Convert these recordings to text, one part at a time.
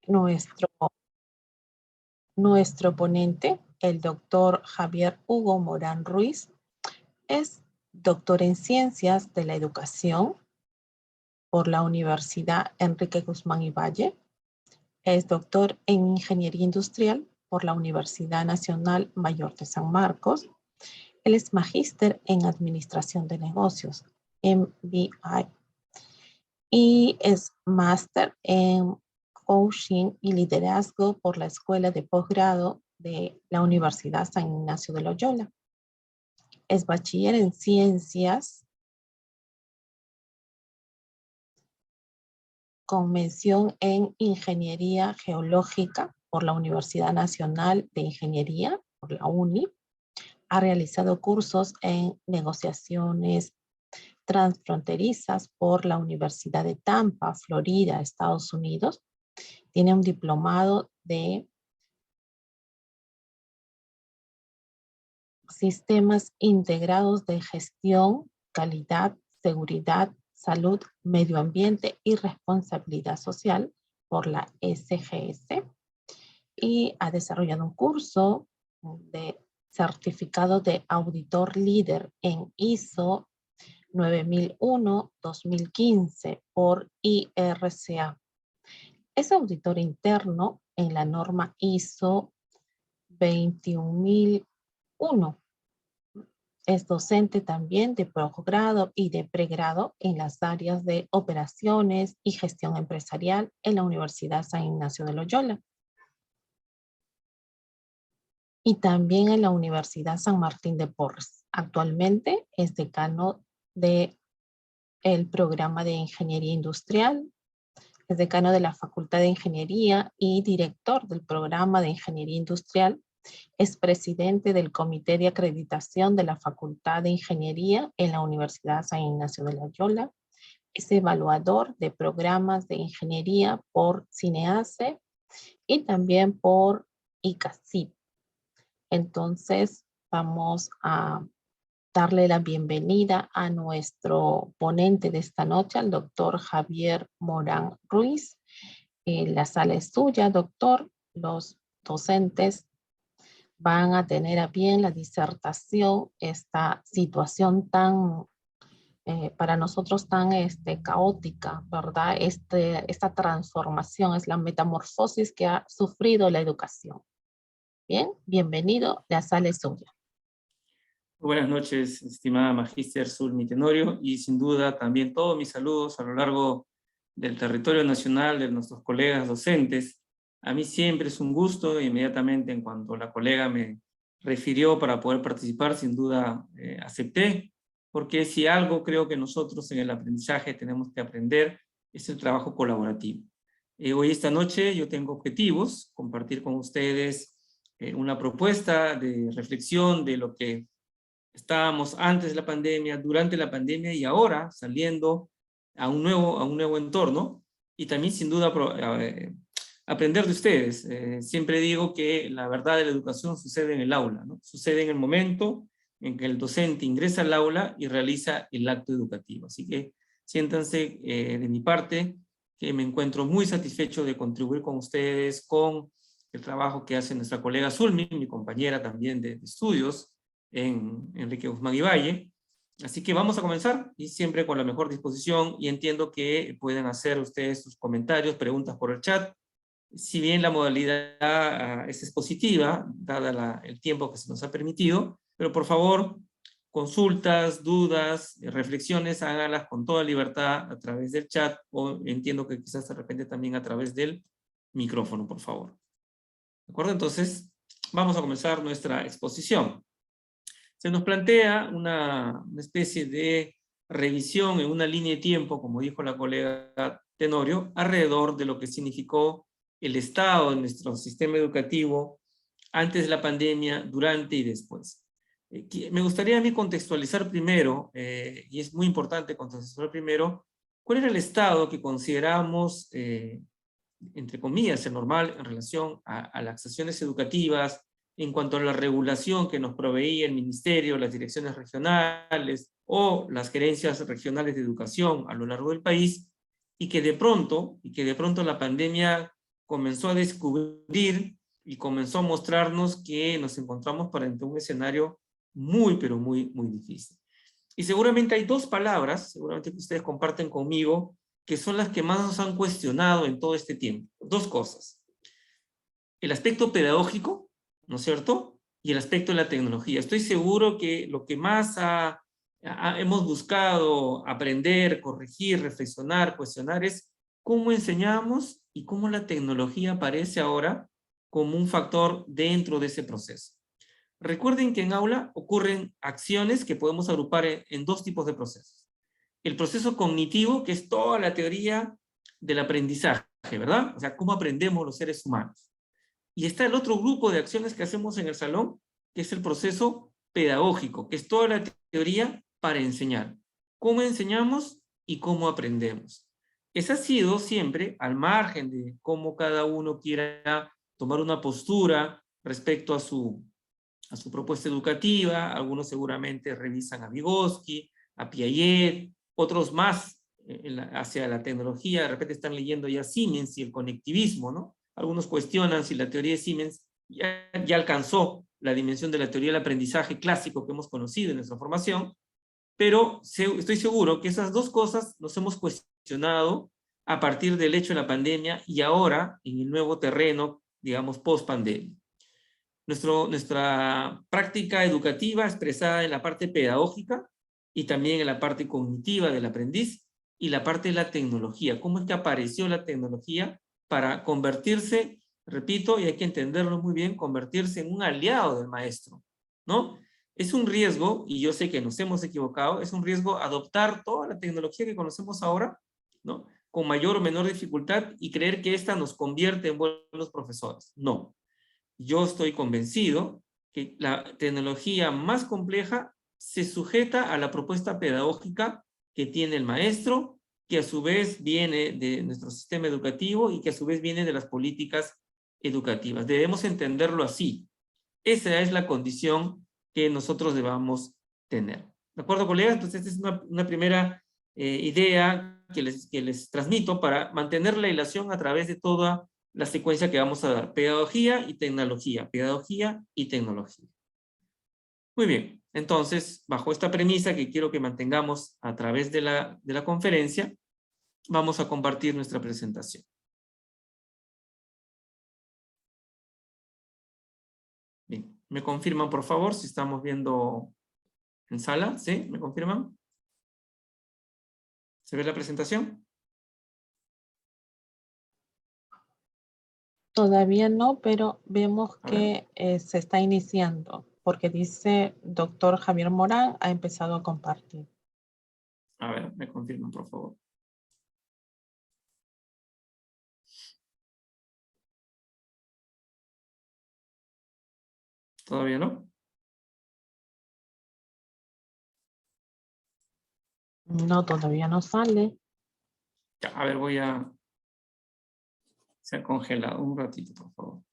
Nuestro, nuestro ponente, el doctor Javier Hugo Morán Ruiz, es doctor en Ciencias de la Educación por la Universidad Enrique Guzmán y Valle. Es doctor en Ingeniería Industrial por la Universidad Nacional Mayor de San Marcos. Él es magíster en Administración de Negocios, MBA, y es máster en Coaching y Liderazgo por la Escuela de Posgrado de la Universidad San Ignacio de Loyola. Es bachiller en Ciencias con mención en Ingeniería Geológica por la Universidad Nacional de Ingeniería, por la UNI. Ha realizado cursos en negociaciones transfronterizas por la Universidad de Tampa, Florida, Estados Unidos. Tiene un diplomado de Sistemas Integrados de Gestión, Calidad, Seguridad, Salud, Medio Ambiente y Responsabilidad Social por la SGS. Y ha desarrollado un curso de certificado de auditor líder en ISO 9001-2015 por IRCA. Es auditor interno en la norma ISO 21001. Es docente también de posgrado y de pregrado en las áreas de operaciones y gestión empresarial en la Universidad San Ignacio de Loyola. Y también en la Universidad San Martín de Porres. Actualmente es decano del programa de Ingeniería Industrial, es decano de la Facultad de Ingeniería y director del programa de Ingeniería Industrial. Es presidente del Comité de Acreditación de la Facultad de Ingeniería en la Universidad San Ignacio de Loyola. Es evaluador de programas de ingeniería por CINEACE y también por ICACIP. Entonces, vamos a darle la bienvenida a nuestro ponente de esta noche, al doctor Javier Morán Ruiz. La sala es suya, doctor. Los docentes van a tener a bien la disertación, esta situación tan, para nosotros tan caótica, ¿verdad? Esta transformación es la metamorfosis que ha sufrido la educación. Bien, bienvenido, la sala es suya. Buenas noches, estimada Magíster Zulmi Tenorio, y sin duda también todos mis saludos a lo largo del territorio nacional de nuestros colegas docentes. A mí siempre es un gusto, inmediatamente en cuanto la colega me refirió para poder participar, sin duda acepté, porque si algo creo que nosotros en el aprendizaje tenemos que aprender es el trabajo colaborativo. Hoy esta noche yo tengo objetivos, compartir con ustedes una propuesta de reflexión de lo que estábamos antes de la pandemia, durante la pandemia y ahora saliendo a un nuevo entorno, y también sin duda aprender de ustedes. Siempre digo que la verdad de la educación sucede en el aula, ¿no? Sucede en el momento en que el docente ingresa al aula y realiza el acto educativo. Así que siéntanse de mi parte que me encuentro muy satisfecho de contribuir con ustedes con el trabajo que hace nuestra colega Zulmi, mi compañera también de estudios, en Enrique Guzmán y Valle. Así que vamos a comenzar, y siempre con la mejor disposición, y entiendo que pueden hacer ustedes sus comentarios, preguntas por el chat. Si bien la modalidad es expositiva, dada el tiempo que se nos ha permitido, pero por favor, consultas, dudas, reflexiones, háganlas con toda libertad a través del chat, o entiendo que quizás de repente también a través del micrófono, por favor. ¿De acuerdo? Entonces, vamos a comenzar nuestra exposición. Se nos plantea una especie de revisión en una línea de tiempo, como dijo la colega Tenorio, alrededor de lo que significó el estado de nuestro sistema educativo antes de la pandemia, durante y después. Me gustaría a mí contextualizar primero, y es muy importante contextualizar primero, cuál era el estado que consideramos, entre comillas, el normal en relación a las acciones educativas, en cuanto a la regulación que nos proveía el ministerio, las direcciones regionales o las gerencias regionales de educación a lo largo del país, y que de pronto la pandemia comenzó a descubrir y comenzó a mostrarnos que nos encontramos frente a un escenario muy, pero muy, muy difícil. Y seguramente hay dos palabras, seguramente que ustedes comparten conmigo, que son las que más nos han cuestionado en todo este tiempo. Dos cosas. El aspecto pedagógico, ¿no es cierto? Y el aspecto de la tecnología. Estoy seguro que lo que más hemos buscado aprender, corregir, reflexionar, cuestionar es cómo enseñamos y cómo la tecnología aparece ahora como un factor dentro de ese proceso. Recuerden que en aula ocurren acciones que podemos agrupar en dos tipos de procesos. El proceso cognitivo, que es toda la teoría del aprendizaje, ¿verdad? O sea, cómo aprendemos los seres humanos. Y está el otro grupo de acciones que hacemos en el salón, que es el proceso pedagógico, que es toda la teoría para enseñar. Cómo enseñamos y cómo aprendemos. Ese ha sido siempre, al margen de cómo cada uno quiera tomar una postura respecto a su propuesta educativa. Algunos seguramente revisan a Vygotsky, a Piaget, otros más hacia la tecnología, de repente están leyendo ya Siemens y el conectivismo, ¿no? Algunos cuestionan si la teoría de Siemens ya alcanzó la dimensión de la teoría del aprendizaje clásico que hemos conocido en nuestra formación, pero estoy seguro que esas dos cosas nos hemos cuestionado a partir del hecho de la pandemia y ahora en el nuevo terreno, digamos, post-pandemia. Nuestra práctica educativa expresada en la parte pedagógica y también en la parte cognitiva del aprendiz y la parte de la tecnología. ¿Cómo es que apareció la tecnología para convertirse, repito, y hay que entenderlo muy bien, convertirse en un aliado del maestro, ¿no? Es un riesgo, y yo sé que nos hemos equivocado, es un riesgo adoptar toda la tecnología que conocemos ahora, ¿no? Con mayor o menor dificultad y creer que esta nos convierte en buenos profesores. No. Yo estoy convencido que la tecnología más compleja se sujeta a la propuesta pedagógica que tiene el maestro, que a su vez viene de nuestro sistema educativo y que a su vez viene de las políticas educativas. Debemos entenderlo así. Esa es la condición que nosotros debamos tener. ¿De acuerdo, colegas? Entonces, esta es una primera idea que les transmito para mantener la hilación a través de toda la secuencia que vamos a dar. Pedagogía y tecnología. Pedagogía y tecnología. Muy bien. Entonces, bajo esta premisa que quiero que mantengamos a través de la conferencia, vamos a compartir nuestra presentación. Bien. ¿Me confirman, por favor, si estamos viendo en sala? ¿Sí? ¿Me confirman? ¿Se ve la presentación? Todavía no, pero vemos que se está iniciando, porque dice doctor Javier Morán ha empezado a compartir. A ver, me confirman, por favor. ¿Todavía no? No, todavía no sale. Ya, a ver, se ha congelado un ratito, por favor.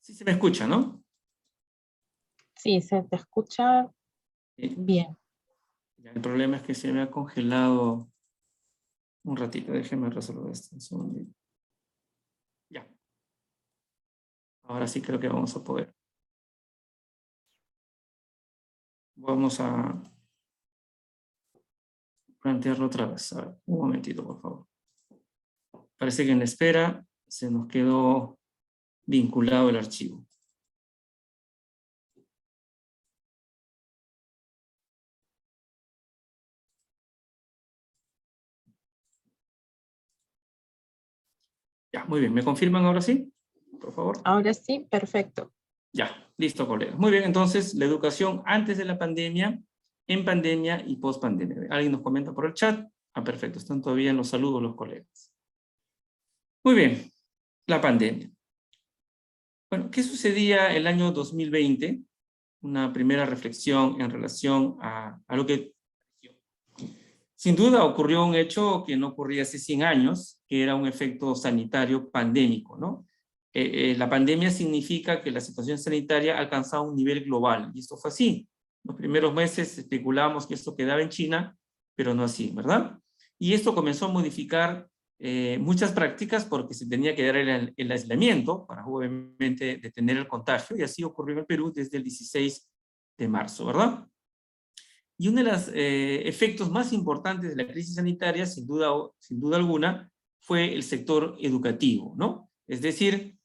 Sí se me escucha, ¿no? Sí, se te escucha Sí. bien. Ya, el problema es que se me ha congelado un ratito. Déjenme resolver esto un segundito. Ya. Ahora sí creo que vamos a poder. Vamos a plantearlo otra vez. A ver, un momentito, por favor. Parece que en la espera se nos quedó vinculado el archivo. Ya, muy bien. ¿Me confirman ahora sí? Por favor. Ahora sí, perfecto. Ya, listo, colegas. Muy bien, entonces, la educación antes de la pandemia, en pandemia y post pandemia. ¿Alguien nos comenta por el chat? Ah, perfecto. Están todavía en los saludos los colegas. Muy bien, la pandemia. Bueno, ¿qué sucedía el año 2020? Una primera reflexión en relación a lo que... Sin duda ocurrió un hecho que no ocurría hace 100 años, que era un efecto sanitario pandémico, ¿no? La pandemia significa que la situación sanitaria ha alcanzado un nivel global, y esto fue así. Los primeros meses especulábamos que esto quedaba en China, pero no así, ¿verdad? Y esto comenzó a modificar muchas prácticas porque se tenía que dar el aislamiento para obviamente detener el contagio, y así ocurrió en el Perú desde el 16 de marzo, ¿verdad? Y uno de los efectos más importantes de la crisis sanitaria, sin duda alguna, fue el sector educativo, ¿no? Es decir,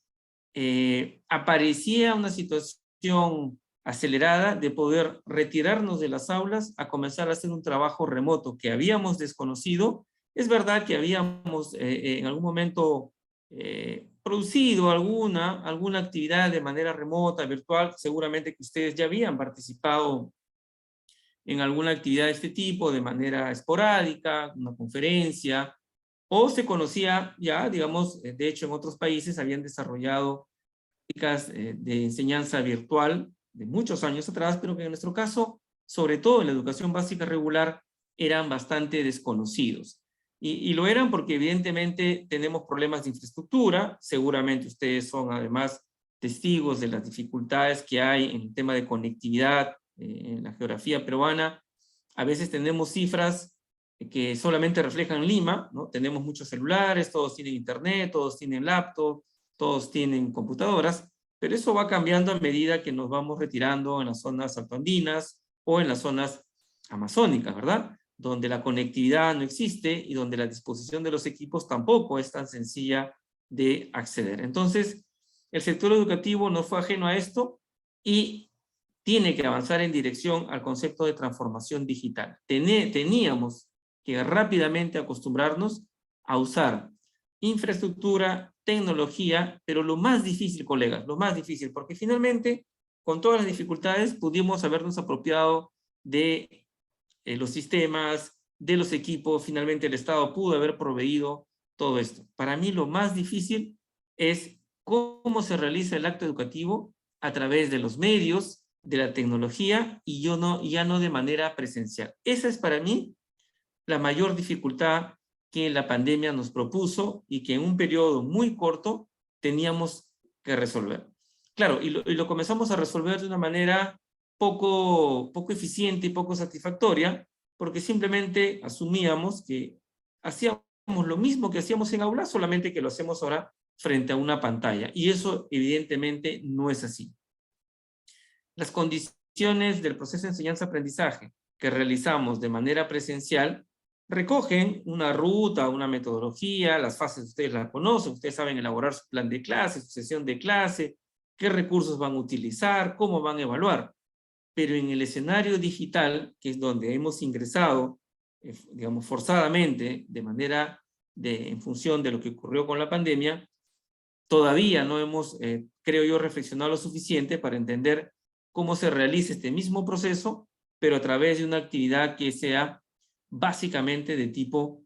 aparecía una situación acelerada de poder retirarnos de las aulas a comenzar a hacer un trabajo remoto que habíamos desconocido. Es verdad que habíamos en algún momento producido alguna actividad de manera remota, virtual. Seguramente que ustedes ya habían participado en alguna actividad de este tipo de manera esporádica, una conferencia, o se conocía ya, digamos, de hecho en otros países habían desarrollado prácticas de enseñanza virtual de muchos años atrás, pero que en nuestro caso, sobre todo en la educación básica regular, eran bastante desconocidos. Y lo eran porque evidentemente tenemos problemas de infraestructura. Seguramente ustedes son además testigos de las dificultades que hay en el tema de conectividad en la geografía peruana. A veces tenemos cifras que solamente reflejan Lima, ¿no? Tenemos muchos celulares, todos tienen internet, todos tienen laptop, todos tienen computadoras, pero eso va cambiando a medida que nos vamos retirando en las zonas altoandinas o en las zonas amazónicas, ¿verdad? Donde la conectividad no existe y donde la disposición de los equipos tampoco es tan sencilla de acceder. Entonces, el sector educativo no fue ajeno a esto y tiene que avanzar en dirección al concepto de transformación digital. Teníamos que rápidamente acostumbrarnos a usar infraestructura, tecnología, pero lo más difícil, colegas, lo más difícil, porque finalmente, con todas las dificultades, pudimos habernos apropiado de los sistemas, de los equipos. Finalmente el Estado pudo haber proveído todo esto. Para mí lo más difícil es cómo se realiza el acto educativo a través de los medios, de la tecnología, y ya no de manera presencial. Esa es para mí la mayor dificultad que la pandemia nos propuso y que en un periodo muy corto teníamos que resolver. Claro, y lo comenzamos a resolver de una manera poco eficiente y poco satisfactoria, porque simplemente asumíamos que hacíamos lo mismo que hacíamos en aula, solamente que lo hacemos ahora frente a una pantalla. Y eso evidentemente no es así. Las condiciones del proceso de enseñanza-aprendizaje que realizamos de manera presencial recogen una ruta, una metodología, las fases ustedes las conocen, ustedes saben elaborar su plan de clase, su sesión de clase, qué recursos van a utilizar, cómo van a evaluar. Pero en el escenario digital, que es donde hemos ingresado, digamos, forzadamente, en función de lo que ocurrió con la pandemia, todavía no hemos, creo yo, reflexionado lo suficiente para entender cómo se realiza este mismo proceso, pero a través de una actividad que sea básicamente de tipo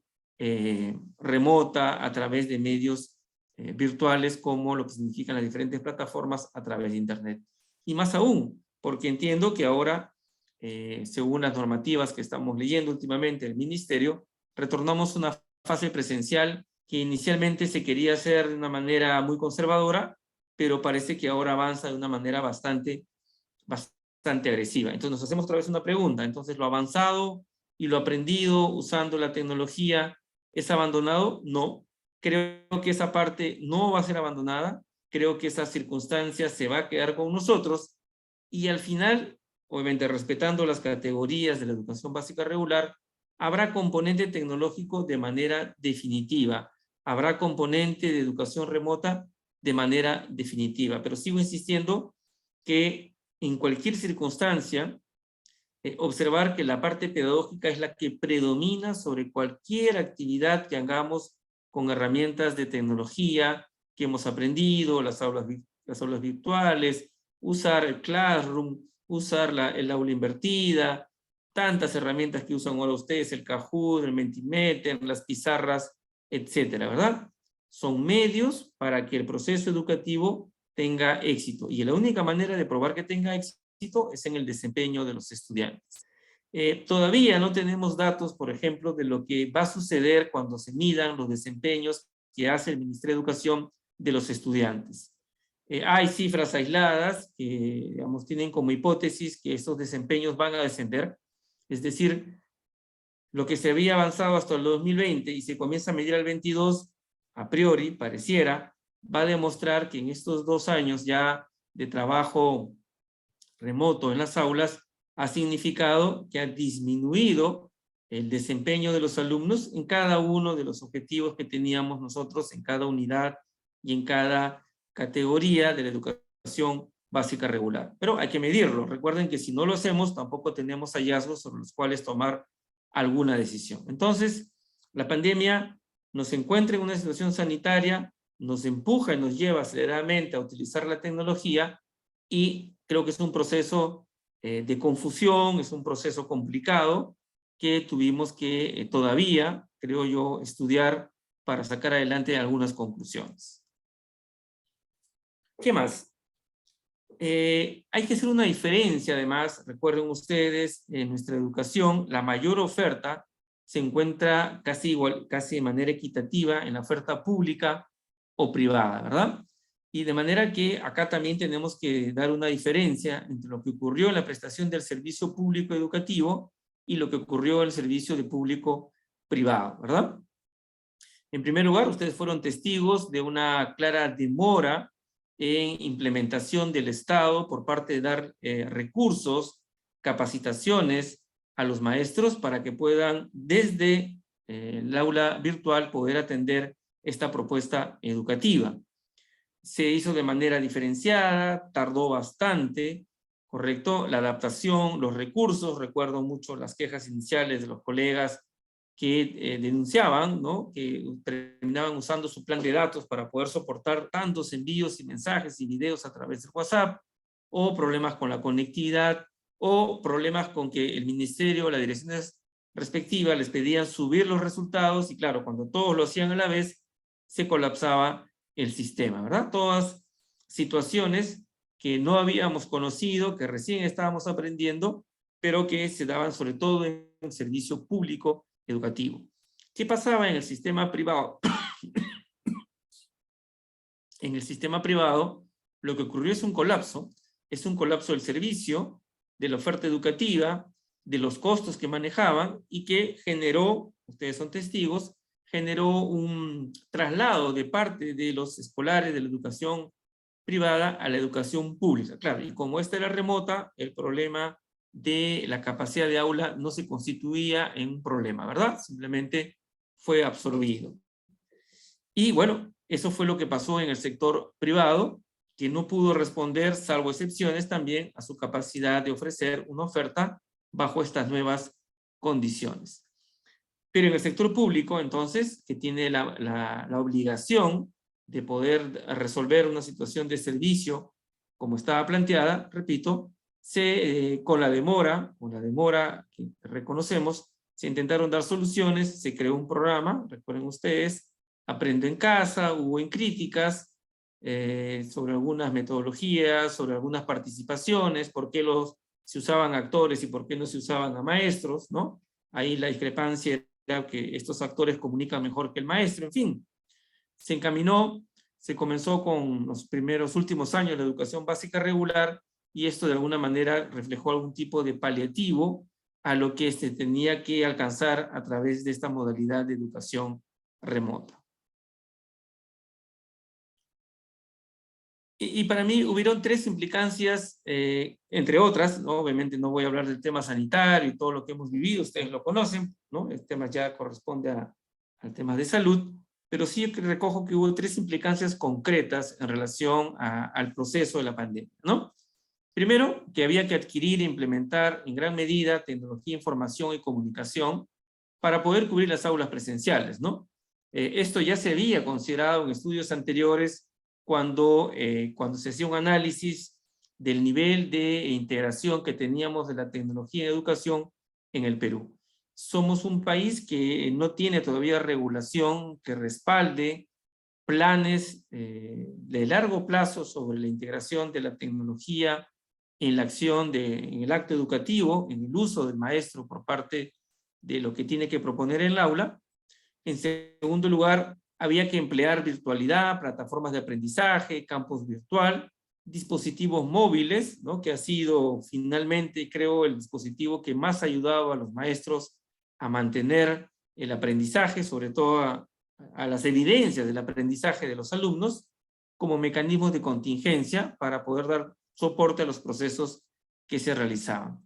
remota, a través de medios virtuales, como lo que significan las diferentes plataformas a través de Internet. Y más aún, porque entiendo que ahora, según las normativas que estamos leyendo últimamente del Ministerio, retornamos a una fase presencial que inicialmente se quería hacer de una manera muy conservadora, pero parece que ahora avanza de una manera bastante agresiva. Entonces nos hacemos otra vez una pregunta. Entonces, ¿lo avanzado y lo aprendido usando la tecnología es abandonado? No. Creo que esa parte no va a ser abandonada. Creo que esa circunstancia se va a quedar con nosotros y al final, obviamente respetando las categorías de la educación básica regular, habrá componente tecnológico de manera definitiva. Habrá componente de educación remota de manera definitiva. Pero sigo insistiendo que en cualquier circunstancia, observar que la parte pedagógica es la que predomina sobre cualquier actividad que hagamos con herramientas de tecnología que hemos aprendido, las aulas virtuales, usar el Classroom, usar el aula invertida, tantas herramientas que usan ahora ustedes, el Kahoot, el Mentimeter, las pizarras, etcétera, ¿verdad? Son medios para que el proceso educativo tenga éxito. Y la única manera de probar que tenga éxito es en el desempeño de los estudiantes. Todavía no tenemos datos, por ejemplo, de lo que va a suceder cuando se midan los desempeños que hace el Ministerio de Educación de los estudiantes. Hay cifras aisladas que, digamos, tienen como hipótesis que estos desempeños van a descender, es decir, lo que se había avanzado hasta el 2020 y se comienza a medir al 22, a priori, pareciera, va a demostrar que en estos 2 años ya de trabajo remoto en las aulas ha significado que ha disminuido el desempeño de los alumnos en cada uno de los objetivos que teníamos nosotros en cada unidad y en cada categoría de la educación básica regular. Pero hay que medirlo. Recuerden que si no lo hacemos, tampoco tenemos hallazgos sobre los cuales tomar alguna decisión. Entonces, la pandemia nos encuentra en una situación sanitaria, nos empuja y nos lleva aceleradamente a utilizar la tecnología y creo que es un proceso de confusión, es un proceso complicado que tuvimos que todavía, creo yo, estudiar para sacar adelante algunas conclusiones. ¿Qué más? Hay que hacer una diferencia, además, recuerden ustedes, en nuestra educación, la mayor oferta se encuentra casi igual, casi de manera equitativa en la oferta pública o privada, ¿verdad? Y de manera que acá también tenemos que dar una diferencia entre lo que ocurrió en la prestación del servicio público educativo y lo que ocurrió en el servicio de público privado, ¿verdad? En primer lugar, ustedes fueron testigos de una clara demora en implementación del Estado por parte de dar recursos, capacitaciones a los maestros para que puedan desde el aula virtual poder atender esta propuesta educativa. Se hizo de manera diferenciada, tardó bastante, ¿correcto? La adaptación, los recursos, recuerdo mucho las quejas iniciales de los colegas que denunciaban, ¿no? Que terminaban usando su plan de datos para poder soportar tantos envíos y mensajes y videos a través de WhatsApp, o problemas con la conectividad, o problemas con que el ministerio, las direcciones respectivas les pedían subir los resultados y claro, cuando todos lo hacían a la vez, se colapsaba el sistema, ¿verdad? Todas situaciones que no habíamos conocido, que recién estábamos aprendiendo, pero que se daban sobre todo en el servicio público educativo. ¿Qué pasaba en el sistema privado? En el sistema privado, lo que ocurrió es un colapso del servicio, de la oferta educativa, de los costos que manejaban y que generó, ustedes son testigos, generó un traslado de parte de los escolares de la educación privada a la educación pública. Claro, y como esta era remota, el problema de la capacidad de aula no se constituía en un problema, ¿verdad? Simplemente fue absorbido. Y bueno, eso fue lo que pasó en el sector privado, que no pudo responder, salvo excepciones también, a su capacidad de ofrecer una oferta bajo estas nuevas condiciones. Pero en el sector público, entonces, que tiene la obligación de poder resolver una situación de servicio como estaba planteada, repito, con la demora que reconocemos, se intentaron dar soluciones, se creó un programa, recuerden ustedes, Aprendo en Casa, hubo críticas sobre algunas metodologías, sobre algunas participaciones, por qué se usaban actores y por qué no se usaban a maestros, ¿no? Ahí la discrepancia era que estos actores comunican mejor que el maestro, en fin. Se encaminó, se comenzó con los últimos años de la educación básica regular y esto de alguna manera reflejó algún tipo de paliativo a lo que se tenía que alcanzar a través de esta modalidad de educación remota. Y para mí hubieron 3 implicancias, entre otras, ¿no? Obviamente no voy a hablar del tema sanitario y todo lo que hemos vivido, ustedes lo conocen, ¿no? El tema ya corresponde al tema de salud, pero sí recojo que hubo 3 implicancias concretas en relación al proceso de la pandemia, ¿no? Primero, que había que adquirir e implementar en gran medida tecnología, información y comunicación para poder cubrir las aulas presenciales, ¿no? Esto ya se había considerado en estudios anteriores cuando se hacía un análisis del nivel de integración que teníamos de la tecnología en educación en el Perú. Somos un país que no tiene todavía regulación que respalde planes de largo plazo sobre la integración de la tecnología en la acción, en el acto educativo, en el uso del maestro por parte de lo que tiene que proponer en el aula. En segundo lugar, había que emplear virtualidad, plataformas de aprendizaje, campus virtual, dispositivos móviles, ¿no?, que ha sido finalmente, creo, el dispositivo que más ha ayudado a los maestros a mantener el aprendizaje, sobre todo a las evidencias del aprendizaje de los alumnos, como mecanismos de contingencia para poder dar soporte a los procesos que se realizaban.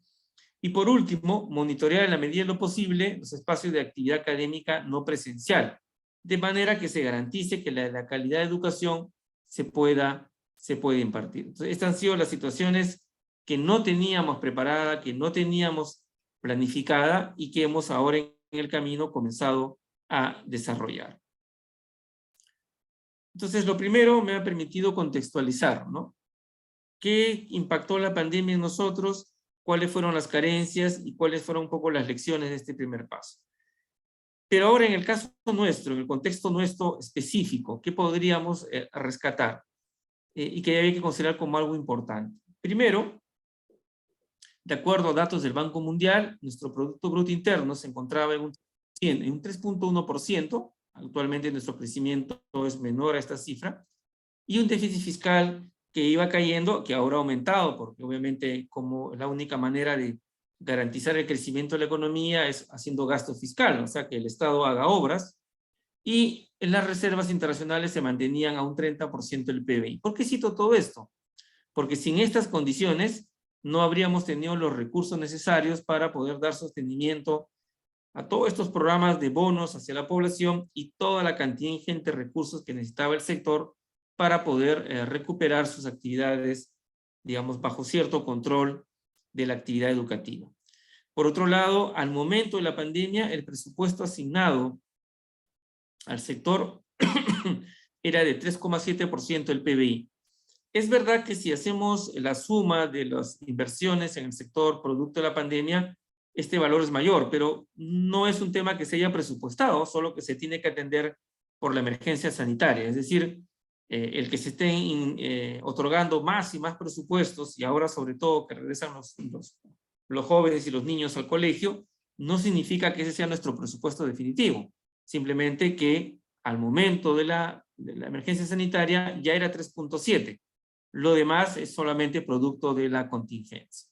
Y por último, monitorear en la medida de lo posible los espacios de actividad académica no presencial, de manera que se garantice que la calidad de educación se puede impartir. Entonces, estas han sido las situaciones que no teníamos preparada, que no teníamos planificada y que hemos ahora en el camino comenzado a desarrollar. Entonces, lo primero me ha permitido contextualizar, ¿no?, qué impactó la pandemia en nosotros, cuáles fueron las carencias y cuáles fueron un poco las lecciones de este primer paso. Pero ahora en el caso nuestro, en el contexto nuestro específico, ¿qué podríamos rescatar? Y que había que considerar como algo importante. Primero, de acuerdo a datos del Banco Mundial, nuestro Producto Bruto Interno se encontraba en un 3.1%, actualmente nuestro crecimiento es menor a esta cifra, y un déficit fiscal que iba cayendo, que ahora ha aumentado, porque obviamente como la única manera de garantizar el crecimiento de la economía es haciendo gasto fiscal, o sea que el Estado haga obras, y en las reservas internacionales se mantenían a un 30% del PBI. ¿Por qué cito todo esto? Porque sin estas condiciones no habríamos tenido los recursos necesarios para poder dar sostenimiento a todos estos programas de bonos hacia la población y toda la cantidad ingente de recursos que necesitaba el sector para poder recuperar sus actividades, digamos, bajo cierto control de la actividad educativa. Por otro lado, al momento de la pandemia, el presupuesto asignado al sector era de 3,7% del PBI. Es verdad que si hacemos la suma de las inversiones en el sector producto de la pandemia, este valor es mayor, pero no es un tema que se haya presupuestado, solo que se tiene que atender por la emergencia sanitaria. Es decir, el que se estén otorgando más y más presupuestos, y ahora sobre todo que regresan los jóvenes y los niños al colegio, no significa que ese sea nuestro presupuesto definitivo. Simplemente que al momento de la emergencia sanitaria ya era 3.7. Lo demás es solamente producto de la contingencia.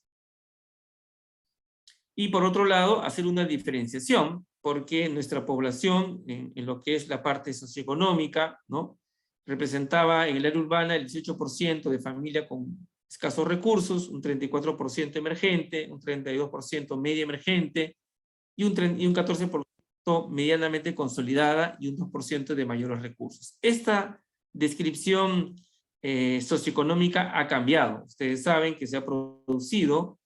Y por otro lado, hacer una diferenciación, porque nuestra población, en lo que es la parte socioeconómica, ¿no?, representaba en el área urbana el 18% de familia con escasos recursos, un 34% emergente, un 32% media emergente, y un 14% medianamente consolidada y un 2% de mayores recursos. Esta descripción socioeconómica ha cambiado. Ustedes saben que se ha producido,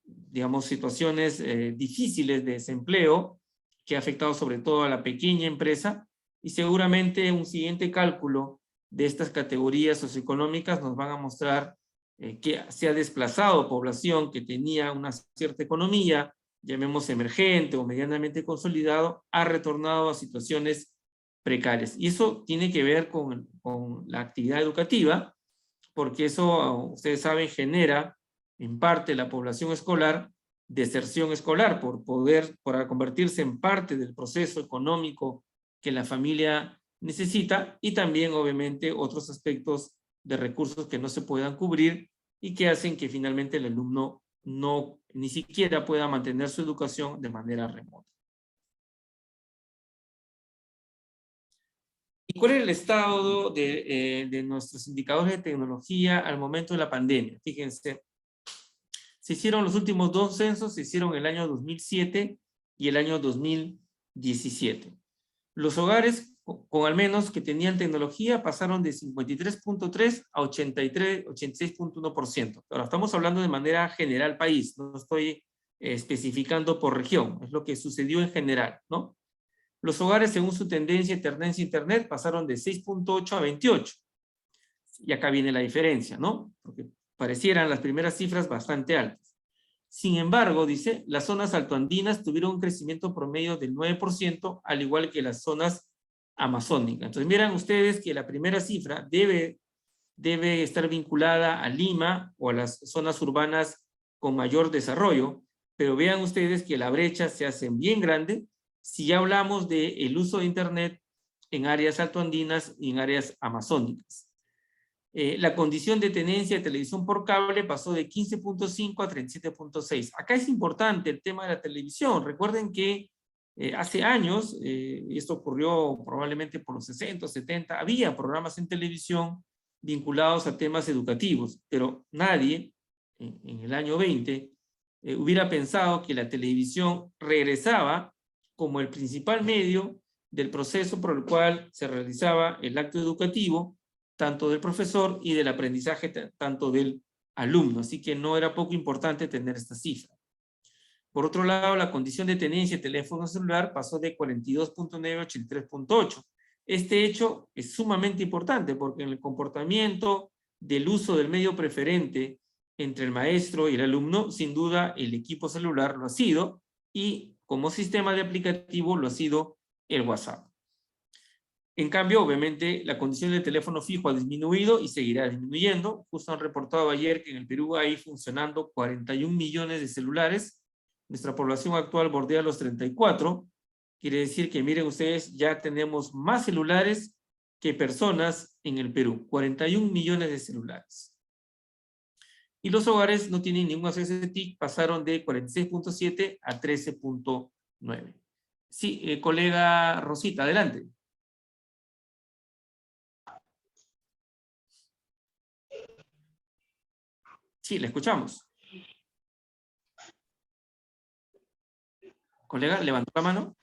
digamos, situaciones difíciles de desempleo que ha afectado sobre todo a la pequeña empresa, y seguramente un siguiente cálculo de estas categorías socioeconómicas nos van a mostrar que se ha desplazado población que tenía una cierta economía, llamemos emergente o medianamente consolidado, ha retornado a situaciones precarias. Y eso tiene que ver con la actividad educativa, porque eso, ustedes saben, genera en parte la población escolar deserción escolar por convertirse en parte del proceso económico que la familia necesita, y también obviamente otros aspectos de recursos que no se puedan cubrir y que hacen que finalmente el alumno ni siquiera pueda mantener su educación de manera remota. ¿Y cuál es el estado de nuestros indicadores de tecnología al momento de la pandemia? Fíjense, se hicieron los últimos dos censos, se hicieron el año 2007 y el año 2017. Los hogares con al menos que tenían tecnología pasaron de 53.3 a 86.1%. Ahora estamos hablando de manera general país, no estoy especificando por región, es lo que sucedió en general, ¿no? Los hogares según su tendencia internet pasaron de 6.8 a 28. Y acá viene la diferencia, ¿no? Porque parecieran las primeras cifras bastante altas. Sin embargo, dice, las zonas altoandinas tuvieron un crecimiento promedio del 9%, al igual que las zonas amazónicas. Entonces, miran ustedes que la primera cifra debe debe estar vinculada a Lima o a las zonas urbanas con mayor desarrollo, pero vean ustedes que la brecha se hace bien grande si ya hablamos del uso de Internet en áreas altoandinas y en áreas amazónicas. La condición de tenencia de televisión por cable pasó de 15.5 a 37.6. Acá es importante el tema de la televisión. Recuerden que hace años, y esto ocurrió probablemente por los 60, 70, había programas en televisión vinculados a temas educativos, pero nadie en el año 20 hubiera pensado que la televisión regresaba como el principal medio del proceso por el cual se realizaba el acto educativo, tanto del profesor y del aprendizaje tanto del alumno. Así que no era poco importante tener esta cifra. Por otro lado, la condición de tenencia de teléfono celular pasó de 42.9 a 83.8. Este hecho es sumamente importante porque en el comportamiento del uso del medio preferente entre el maestro y el alumno, sin duda el equipo celular lo ha sido, y como sistema de aplicativo lo ha sido el WhatsApp. En cambio, obviamente, la condición del teléfono fijo ha disminuido y seguirá disminuyendo. Justo han reportado ayer que en el Perú hay funcionando 41 millones de celulares. Nuestra población actual bordea los 34. Quiere decir que, miren ustedes, ya tenemos más celulares que personas en el Perú. 41 millones de celulares. Y los hogares no tienen ningún acceso a TIC, pasaron de 46.7 a 13.9. Sí, colega Rosita, adelante. Sí, le escuchamos. Colega, levantó la mano.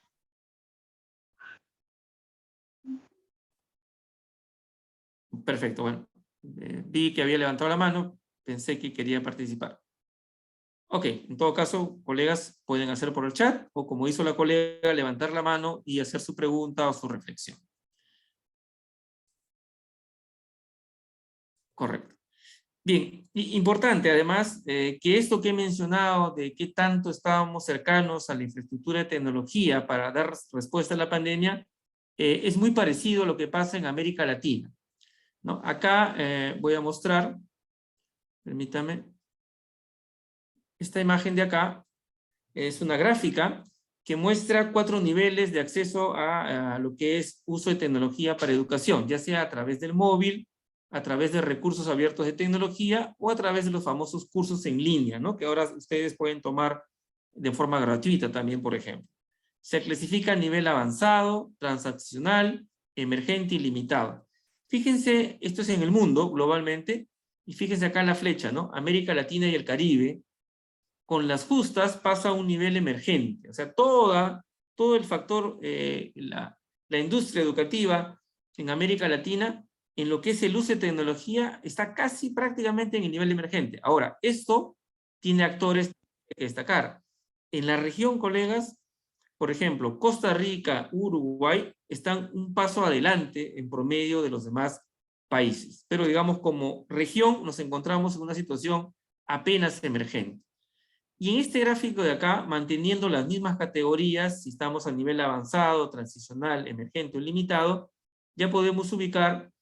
Perfecto, bueno. Vi que había levantado la mano, pensé que quería participar. Ok, en todo caso, colegas, pueden hacer por el chat o como hizo la colega, levantar la mano y hacer su pregunta o su reflexión. Correcto. Bien, importante además que esto que he mencionado de qué tanto estábamos cercanos a la infraestructura de tecnología para dar respuesta a la pandemia, es muy parecido a lo que pasa en América Latina, ¿no? Acá voy a mostrar, permítame, esta imagen de acá es una gráfica que muestra 4 niveles de acceso a lo que es uso de tecnología para educación, ya sea a través del móvil, a través de recursos abiertos de tecnología o a través de los famosos cursos en línea, ¿no? Que ahora ustedes pueden tomar de forma gratuita también, por ejemplo. Se clasifica a nivel avanzado, transaccional, emergente y limitado. Fíjense, esto es en el mundo globalmente, y fíjense acá en la flecha, ¿no? América Latina y el Caribe, con las justas pasa a un nivel emergente. O sea, todo el factor, la industria educativa en América Latina, en lo que es el uso de tecnología, está casi prácticamente en el nivel emergente. Ahora, esto tiene actores que destacar. En la región, colegas, por ejemplo, Costa Rica, Uruguay, están un paso adelante en promedio de los demás países. Pero digamos, como región, nos encontramos en una situación apenas emergente. Y en este gráfico de acá, manteniendo las mismas categorías, si estamos a nivel avanzado, transicional, emergente o limitado, ya podemos ubicar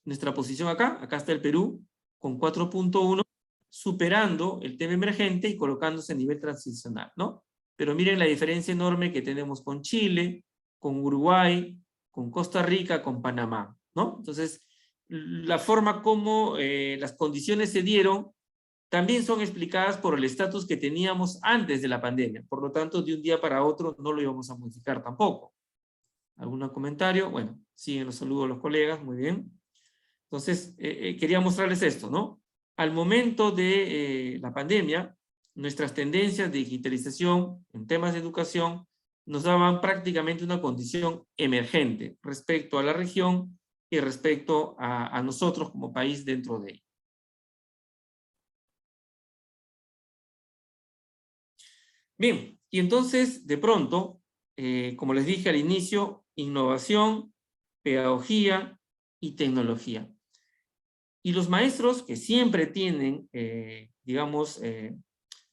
nuestra posición acá. Acá está el Perú con 4.1, superando el tema emergente y colocándose a nivel transicional, ¿no? Pero miren la diferencia enorme que tenemos con Chile, con Uruguay, con Costa Rica, con Panamá, ¿no? Entonces, la forma como las condiciones se dieron también son explicadas por el estatus que teníamos antes de la pandemia. Por lo tanto, de un día para otro no lo íbamos a modificar tampoco. ¿Algún comentario? Bueno, siguen los saludos a los colegas, muy bien. Entonces, quería mostrarles esto, ¿no? Al momento de la pandemia, nuestras tendencias de digitalización en temas de educación nos daban prácticamente una condición emergente respecto a la región y respecto a nosotros como país dentro de ella. Bien, y entonces, de pronto, como les dije al inicio, innovación, pedagogía y tecnología. Y los maestros que siempre tienen, digamos,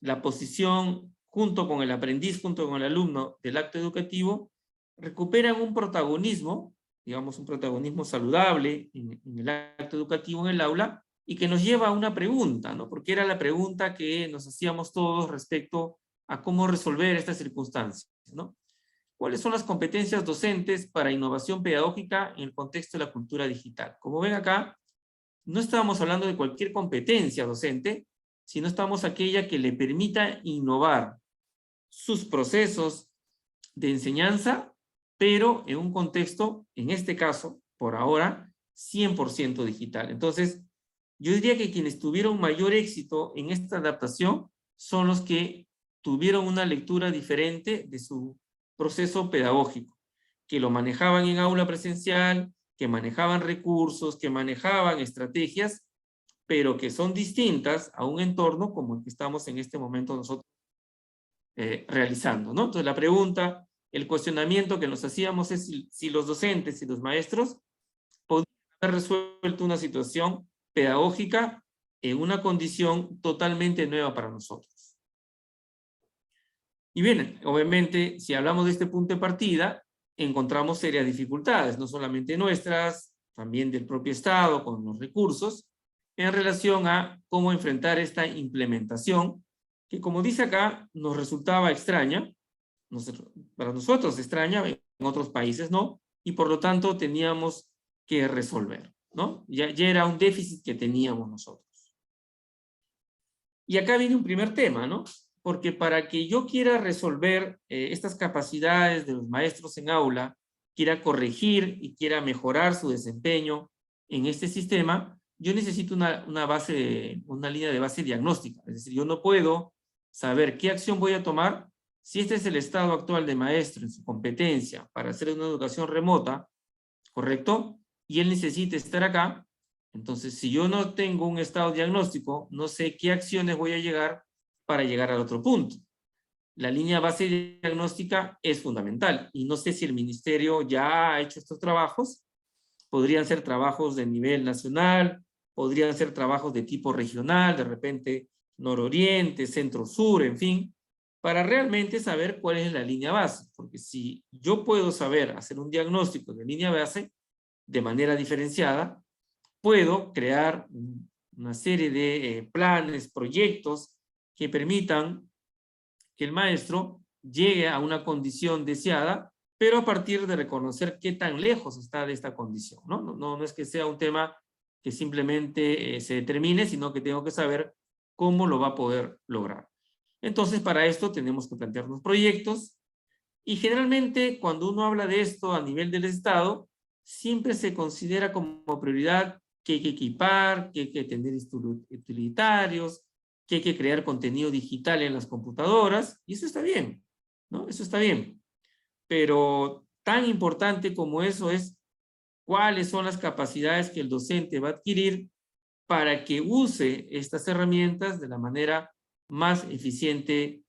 la posición junto con el aprendiz, junto con el alumno del acto educativo, recuperan un protagonismo digamos, un protagonismo saludable en el acto educativo en el aula, y que nos lleva a una pregunta, ¿no? Porque era la pregunta que nos hacíamos todos respecto a cómo resolver estas circunstancias, ¿no? ¿Cuáles son las competencias docentes para innovación pedagógica en el contexto de la cultura digital? Como ven acá, no estábamos hablando de cualquier competencia docente, sino estamos aquella que le permita innovar sus procesos de enseñanza, pero en un contexto, en este caso, por ahora, 100% digital. Entonces, yo diría que quienes tuvieron mayor éxito en esta adaptación son los que tuvieron una lectura diferente de su proceso pedagógico, que lo manejaban en aula presencial, que manejaban recursos, que manejaban estrategias, pero que son distintas a un entorno como el que estamos en este momento nosotros realizando, ¿no? Entonces la pregunta, el cuestionamiento que nos hacíamos es si los docentes y los maestros podrían haber resuelto una situación pedagógica en una condición totalmente nueva para nosotros. Y bien, obviamente, si hablamos de este punto de partida, encontramos serias dificultades, no solamente nuestras, también del propio Estado, con los recursos, en relación a cómo enfrentar esta implementación, que como dice acá, nos resultaba extraña, para nosotros extraña, en otros países no, y por lo tanto teníamos que resolver, ¿no? Ya era un déficit que teníamos nosotros. Y acá viene un primer tema, ¿no? Porque para que yo quiera resolver estas capacidades de los maestros en aula, quiera corregir y quiera mejorar su desempeño en este sistema, yo necesito una línea de base diagnóstica. Es decir, yo no puedo saber qué acción voy a tomar si este es el estado actual de maestro en su competencia para hacer una educación remota, ¿correcto? Y él necesita estar acá. Entonces, si yo no tengo un estado diagnóstico, no sé qué acciones voy a llegar para llegar al otro punto. La línea base diagnóstica es fundamental y no sé si el ministerio ya ha hecho estos trabajos. Podrían ser trabajos de nivel nacional, podrían ser trabajos de tipo regional, de repente nororiente, centro-sur, en fin, para realmente saber cuál es la línea base. Porque si yo puedo saber hacer un diagnóstico de línea base de manera diferenciada, puedo crear una serie de planes, proyectos que permitan que el maestro llegue a una condición deseada, pero a partir de reconocer qué tan lejos está de esta condición, ¿no? No es que sea un tema que simplemente se determine, sino que tengo que saber cómo lo va a poder lograr. Entonces, para esto tenemos que plantearnos proyectos, y generalmente cuando uno habla de esto a nivel del Estado, siempre se considera como prioridad que hay que equipar, que hay que tener utilitarios, que hay que crear contenido digital en las computadoras, y eso está bien, ¿no? Eso está bien. Pero tan importante como eso es cuáles son las capacidades que el docente va a adquirir para que use estas herramientas de la manera más eficiente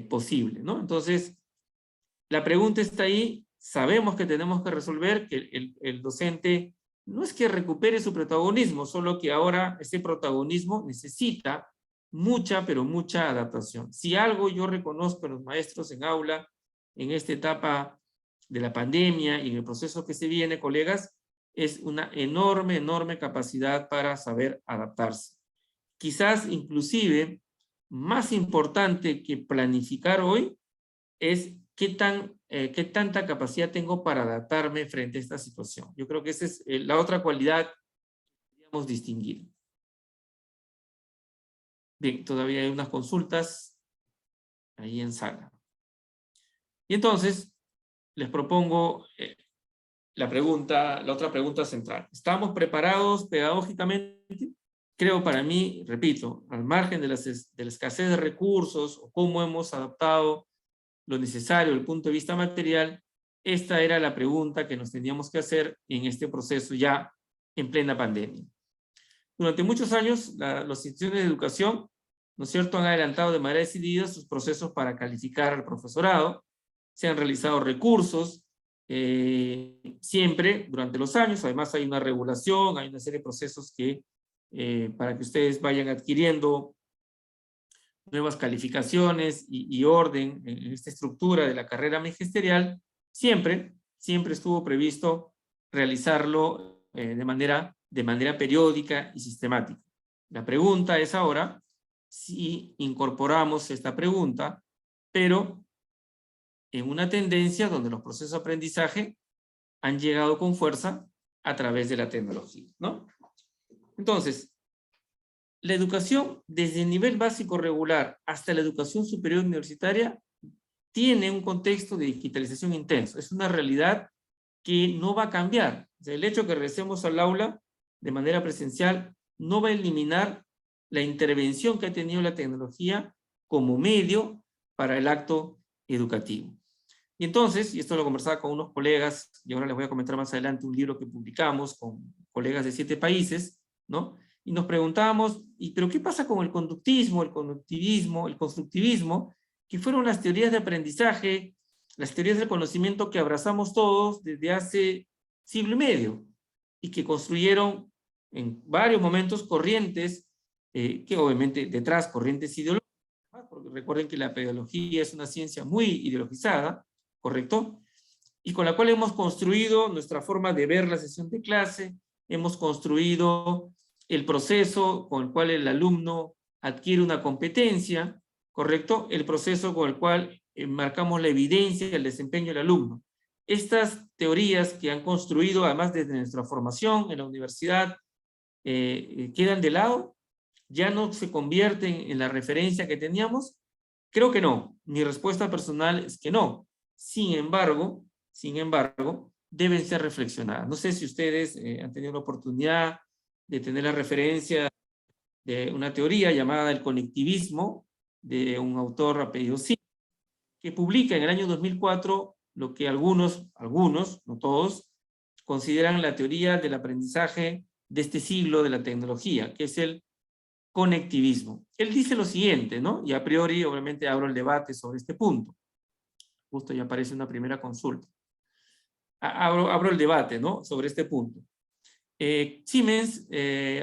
posible, ¿no? Entonces, la pregunta está ahí, sabemos que tenemos que resolver, que el docente no es que recupere su protagonismo, solo que ahora ese protagonismo necesita mucha, pero mucha adaptación. Si algo yo reconozco en los maestros en aula, en esta etapa de la pandemia y en el proceso que se viene, colegas, es una enorme, enorme capacidad para saber adaptarse. Quizás inclusive más importante que planificar hoy es qué tanta capacidad tengo para adaptarme frente a esta situación. Yo creo que esa es la otra cualidad que podríamos distinguir. Bien, todavía hay unas consultas ahí en sala. Y entonces, les propongo la otra pregunta central. ¿Estamos preparados pedagógicamente? Creo para mí, repito, al margen de la escasez de recursos o cómo hemos adaptado lo necesario desde el punto de vista material, esta era la pregunta que nos teníamos que hacer en este proceso ya en plena pandemia. Durante muchos años, las instituciones de educación, ¿no es cierto?, han adelantado de manera decidida sus procesos para calificar al profesorado, se han realizado recursos, siempre durante los años, además hay una regulación, hay una serie de procesos que, para que ustedes vayan adquiriendo nuevas calificaciones y orden en esta estructura de la carrera magisterial, siempre estuvo previsto realizarlo de manera periódica y sistemática. La pregunta es ahora si incorporamos esta pregunta, pero en una tendencia donde los procesos de aprendizaje han llegado con fuerza a través de la tecnología, ¿no? Entonces, la educación desde el nivel básico regular hasta la educación superior universitaria tiene un contexto de digitalización intenso. Es una realidad que no va a cambiar. O sea, el hecho de que regresemos al aula de manera presencial no va a eliminar la intervención que ha tenido la tecnología como medio para el acto educativo. Y entonces, y esto lo conversaba con unos colegas, y ahora les voy a comentar más adelante un libro que publicamos con colegas de 7 países, ¿no? Y nos preguntábamos, ¿pero qué pasa con el conductismo, el conductivismo, el constructivismo, que fueron las teorías de aprendizaje, las teorías del conocimiento que abrazamos todos desde hace siglo y medio, y que construyeron en varios momentos corrientes, que obviamente detrás corrientes ideológicas, porque recuerden que la pedagogía es una ciencia muy ideologizada, ¿correcto? Y con la cual hemos construido nuestra forma de ver la sesión de clase, hemos construido el proceso con el cual el alumno adquiere una competencia, ¿correcto? El proceso con el cual marcamos la evidencia del desempeño del alumno. Estas teorías que han construido, además desde nuestra formación en la universidad, quedan de lado, ya no se convierten en la referencia que teníamos. Creo que no. Mi respuesta personal es que no. Sin embargo, deben ser reflexionadas. No sé si ustedes han tenido la oportunidad de tener la referencia de una teoría llamada el conectivismo, de un autor apellido Sí, que publica en el año 2004 lo que algunos, no todos, consideran la teoría del aprendizaje de este siglo de la tecnología, que es el conectivismo. Él dice lo siguiente, ¿no? Y a priori, obviamente, abro el debate sobre este punto. Justo ya aparece una primera consulta. Abro el debate, ¿no? Sobre este punto. Siemens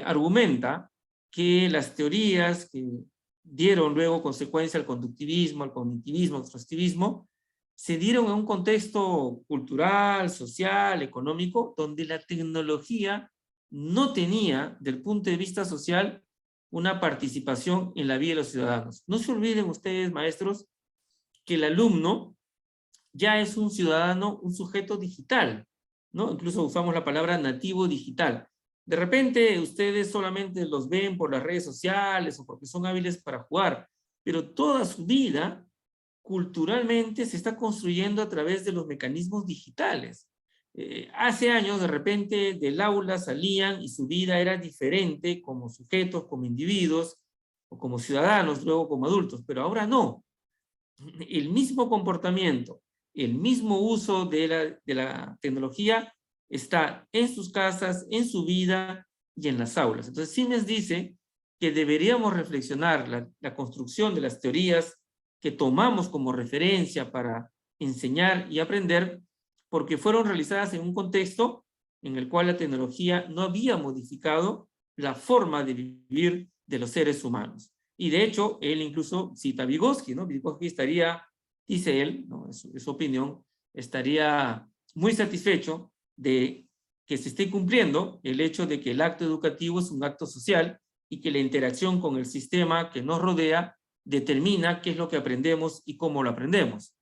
argumenta que las teorías que dieron luego consecuencia al conductivismo, al cognitivismo, al constructivismo, se dieron en un contexto cultural, social, económico, donde la tecnología no tenía, del punto de vista social, una participación en la vida de los ciudadanos. No se olviden ustedes, maestros, que el alumno ya es un ciudadano, un sujeto digital, ¿no? Incluso usamos la palabra nativo digital. De repente ustedes solamente los ven por las redes sociales o porque son hábiles para jugar, pero toda su vida culturalmente se está construyendo a través de los mecanismos digitales. Hace años de repente del aula salían y su vida era diferente como sujetos, como individuos o como ciudadanos, luego como adultos, pero ahora no. El mismo comportamiento, el mismo uso de la tecnología está en sus casas, en su vida y en las aulas. Entonces Siemens dice que deberíamos reflexionar la construcción de las teorías que tomamos como referencia para enseñar y aprender, porque fueron realizadas en un contexto en el cual la tecnología no había modificado la forma de vivir de los seres humanos. Y de hecho, él incluso cita a Vygotsky, ¿no? Vygotsky estaría, dice él, ¿no? Es su opinión, estaría muy satisfecho de que se esté cumpliendo el hecho de que el acto educativo es un acto social y que la interacción con el sistema que nos rodea determina qué es lo que aprendemos y cómo lo aprendemos.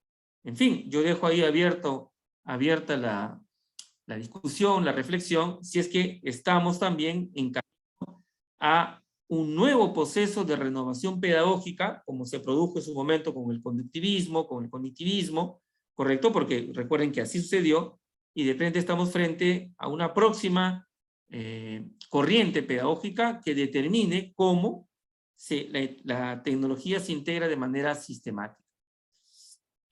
En fin, yo dejo ahí abierta la discusión, la reflexión, si es que estamos también en camino a un nuevo proceso de renovación pedagógica, como se produjo en su momento con el conductivismo, con el cognitivismo, ¿correcto? Porque recuerden que así sucedió, y de frente estamos frente a una próxima corriente pedagógica que determine cómo la tecnología se integra de manera sistemática.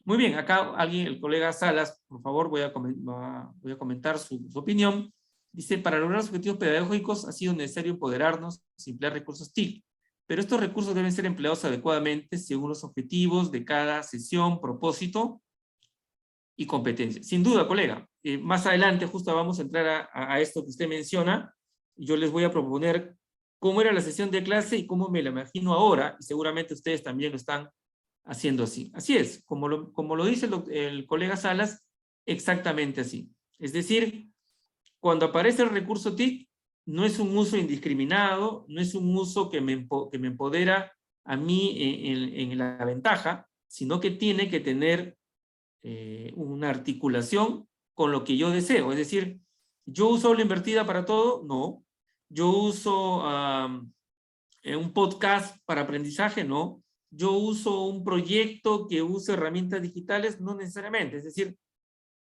Muy bien, acá el colega Salas, por favor, voy a comentar su opinión. Dice, para lograr los objetivos pedagógicos ha sido necesario empoderarnos y emplear recursos TIC, pero estos recursos deben ser empleados adecuadamente según los objetivos de cada sesión, propósito y competencia. Sin duda, colega. Más adelante justo vamos a entrar a esto que usted menciona. Yo les voy a proponer cómo era la sesión de clase y cómo me la imagino ahora, y seguramente ustedes también lo están haciendo así. Así es, como lo dice el colega Salas, exactamente así. Es decir, cuando aparece el recurso TIC, no es un uso indiscriminado, no es un uso que me empodera a mí en la ventaja, sino que tiene que tener una articulación con lo que yo deseo. Es decir, ¿yo uso aula invertida para todo? No. ¿Yo uso un podcast para aprendizaje? No. ¿Yo uso un proyecto que use herramientas digitales? No necesariamente. Es decir,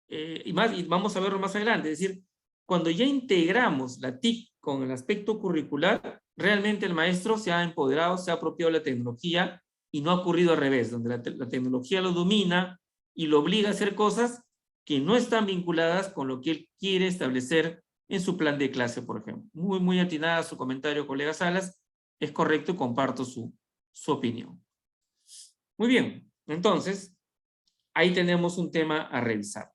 y vamos a verlo más adelante, es decir, cuando ya integramos la TIC con el aspecto curricular, realmente el maestro se ha empoderado, se ha apropiado de la tecnología y no ha ocurrido al revés, donde la tecnología lo domina y lo obliga a hacer cosas que no están vinculadas con lo que él quiere establecer en su plan de clase, por ejemplo. Muy atinada su comentario, colega Salas, es correcto y comparto su opinión. Muy bien, entonces, ahí tenemos un tema a revisar.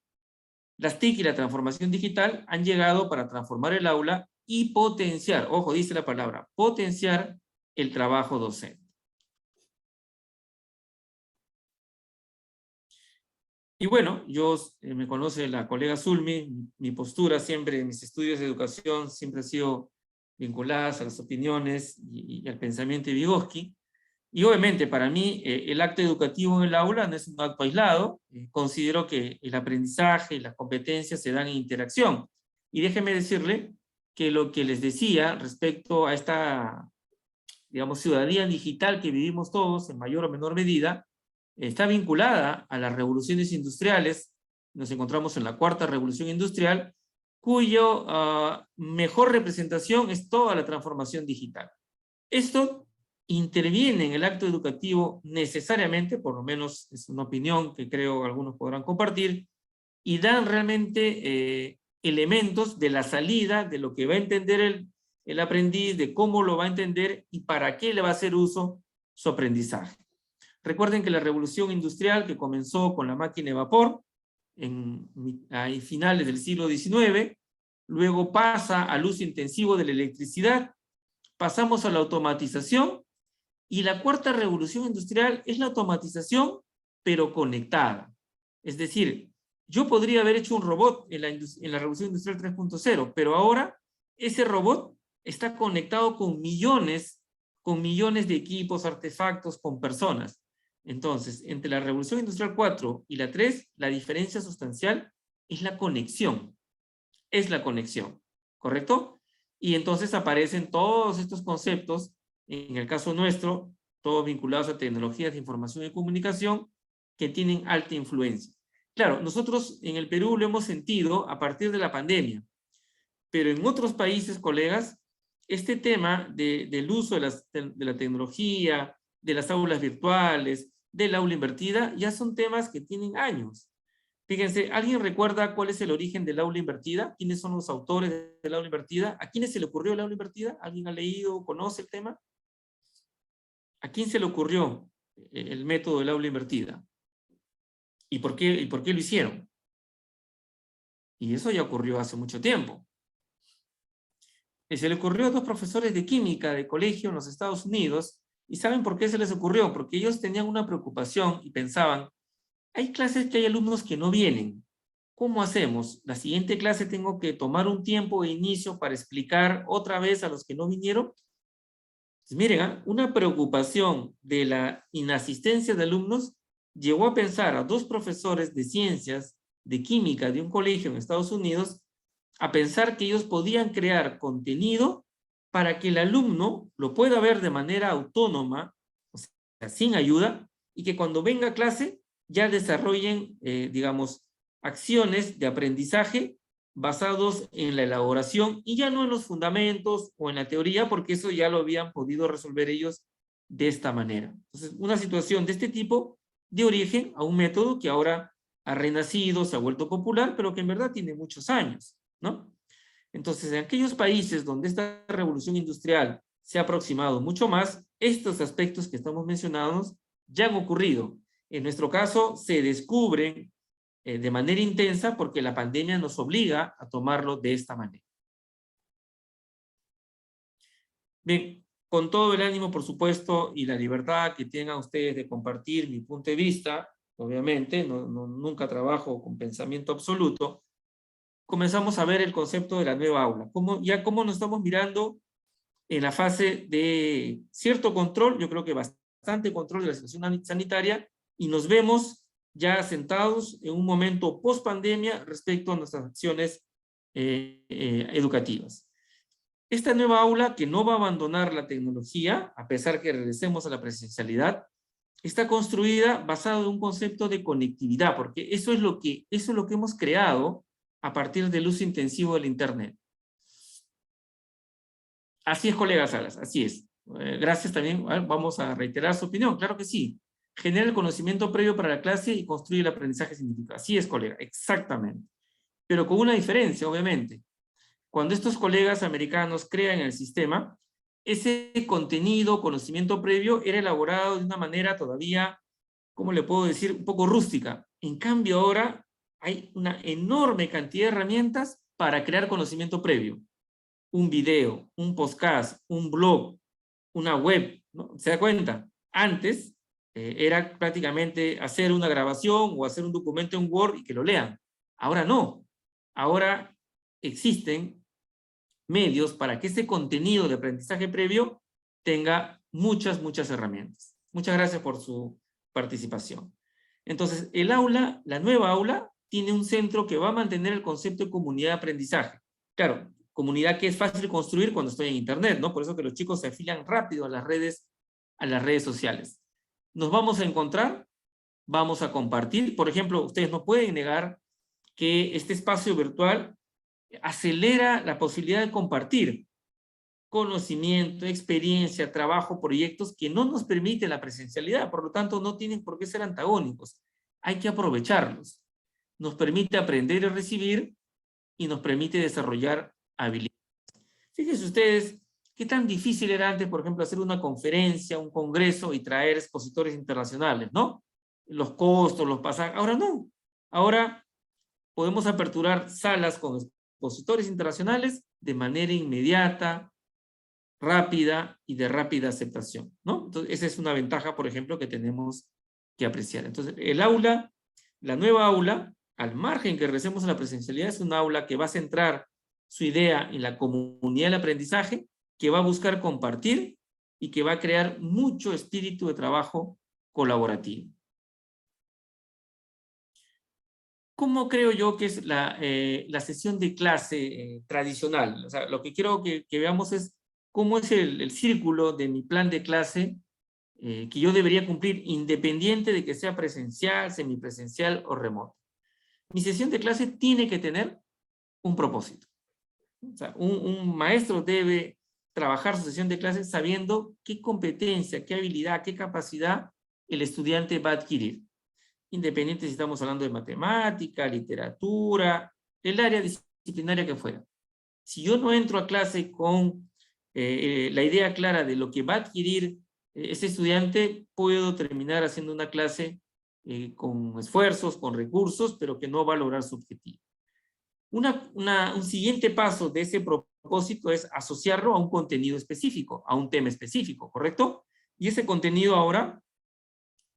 Las TIC y la transformación digital han llegado para transformar el aula y potenciar, ojo, dice la palabra, potenciar el trabajo docente. Y bueno, me conoce la colega Zulmi, mi postura siempre en mis estudios de educación siempre ha sido vinculadas a las opiniones y al pensamiento de Vygotsky. Y obviamente para mí el acto educativo en el aula no es un acto aislado. Considero que el aprendizaje y las competencias se dan en interacción. Y déjeme decirle que lo que les decía respecto a esta, digamos, ciudadanía digital que vivimos todos en mayor o menor medida, está vinculada a las revoluciones industriales. Nos encontramos en la cuarta revolución industrial, cuyo mejor representación es toda la transformación digital. Esto interviene en el acto educativo necesariamente, por lo menos es una opinión que creo algunos podrán compartir, y dan realmente elementos de la salida, de lo que va a entender el aprendiz, de cómo lo va a entender y para qué le va a hacer uso su aprendizaje. Recuerden que la revolución industrial que comenzó con la máquina de vapor a finales del siglo XIX, luego pasa al uso intensivo de la electricidad, pasamos a la automatización, y la cuarta revolución industrial es la automatización, pero conectada. Es decir, yo podría haber hecho un robot en la revolución industrial 3.0, pero ahora ese robot está conectado con millones de equipos, artefactos, con personas. Entonces, entre la revolución industrial 4 y la 3, la diferencia sustancial es la conexión. Es la conexión, ¿correcto? Y entonces aparecen todos estos conceptos, en el caso nuestro, todos vinculados a tecnologías de información y comunicación, que tienen alta influencia. Claro, nosotros en el Perú lo hemos sentido a partir de la pandemia, pero en otros países, colegas, este tema del uso de la tecnología, de las aulas virtuales, del aula invertida, ya son temas que tienen años. Fíjense, ¿alguien recuerda cuál es el origen del aula invertida? ¿Quiénes son los autores del aula invertida? ¿A quiénes se le ocurrió el aula invertida? ¿Alguien ha leído, conoce el tema? ¿A quién se le ocurrió el método del aula invertida? ¿Y por qué lo hicieron? Y eso ya ocurrió hace mucho tiempo. Se le ocurrió a dos profesores de química de colegio en los Estados Unidos. ¿Y saben por qué se les ocurrió? Porque ellos tenían una preocupación y pensaban, hay clases que hay alumnos que no vienen. ¿Cómo hacemos? La siguiente clase tengo que tomar un tiempo de inicio para explicar otra vez a los que no vinieron. Pues miren, una preocupación de la inasistencia de alumnos llegó a pensar a dos profesores de ciencias, de química de un colegio en Estados Unidos, a pensar que ellos podían crear contenido para que el alumno lo pueda ver de manera autónoma, o sea, sin ayuda, y que cuando venga a clase ya desarrollen, digamos, acciones de aprendizaje basados en la elaboración y ya no en los fundamentos o en la teoría, porque eso ya lo habían podido resolver ellos de esta manera. Entonces, una situación de este tipo dio origen a un método que ahora ha renacido, se ha vuelto popular, pero que en verdad tiene muchos años, ¿no? Entonces, en aquellos países donde esta revolución industrial se ha aproximado mucho más, estos aspectos que estamos mencionando ya han ocurrido. En nuestro caso, se descubren de manera intensa porque la pandemia nos obliga a tomarlo de esta manera. Bien, con todo el ánimo, por supuesto, y la libertad que tengan ustedes de compartir mi punto de vista, obviamente, nunca trabajo con pensamiento absoluto, comenzamos a ver el concepto de la nueva aula. Cómo nos estamos mirando en la fase de cierto control, yo creo que bastante control de la situación sanitaria, y nos vemos ya sentados en un momento post pandemia respecto a nuestras acciones educativas. Esta nueva aula, que no va a abandonar la tecnología, a pesar que regresemos a la presencialidad, está construida basada en un concepto de conectividad, porque eso es lo que hemos creado a partir del uso intensivo del Internet. Así es, colega Salas, así es. Gracias también, vamos a reiterar su opinión, claro que sí. Genera el conocimiento previo para la clase y construye el aprendizaje significativo. Así es, colega, exactamente. Pero con una diferencia, obviamente. Cuando estos colegas americanos crean el sistema, ese contenido, conocimiento previo, era elaborado de una manera todavía, ¿cómo le puedo decir?, un poco rústica. En cambio ahora hay una enorme cantidad de herramientas para crear conocimiento previo. Un video, un podcast, un blog, una web, ¿no? ¿Se da cuenta? Antes era prácticamente hacer una grabación o hacer un documento en Word y que lo lean. Ahora no. Ahora existen medios para que ese contenido de aprendizaje previo tenga muchas herramientas. Muchas gracias por su participación. Entonces, el aula, la nueva aula, tiene un centro que va a mantener el concepto de comunidad de aprendizaje. Claro, comunidad que es fácil construir cuando estoy en internet, ¿no? Por eso que los chicos se afilian rápido a las redes sociales. Nos vamos a encontrar, vamos a compartir. Por ejemplo, ustedes no pueden negar que este espacio virtual acelera la posibilidad de compartir conocimiento, experiencia, trabajo, proyectos que no nos permite la presencialidad, por lo tanto no tienen por qué ser antagónicos. Hay que aprovecharlos. Nos permite aprender y recibir y nos permite desarrollar habilidades. Fíjense ustedes qué tan difícil era antes, por ejemplo, hacer una conferencia, un congreso y traer expositores internacionales, ¿no? Los costos, los pasajes. Ahora no. Ahora podemos aperturar salas con expositores internacionales de manera inmediata, rápida y de rápida aceptación, ¿no? Entonces, esa es una ventaja, por ejemplo, que tenemos que apreciar. Entonces, el aula, la nueva aula, al margen que regresemos a la presencialidad, es un aula que va a centrar su idea en la comunidad del aprendizaje, que va a buscar compartir y que va a crear mucho espíritu de trabajo colaborativo. ¿Cómo creo yo que es la sesión de clase tradicional? O sea, lo que quiero que veamos es cómo es el círculo de mi plan de clase que yo debería cumplir independiente de que sea presencial, semipresencial o remoto. Mi sesión de clase tiene que tener un propósito. O sea, un maestro debe trabajar su sesión de clase sabiendo qué competencia, qué habilidad, qué capacidad el estudiante va a adquirir. Independiente si estamos hablando de matemática, literatura, el área disciplinaria que fuera. Si yo no entro a clase con la idea clara de lo que va a adquirir ese estudiante, puedo terminar haciendo una clase con esfuerzos, con recursos, pero que no va a lograr su objetivo. Un siguiente paso de ese propósito es asociarlo a un contenido específico, a un tema específico, ¿correcto? Y ese contenido ahora,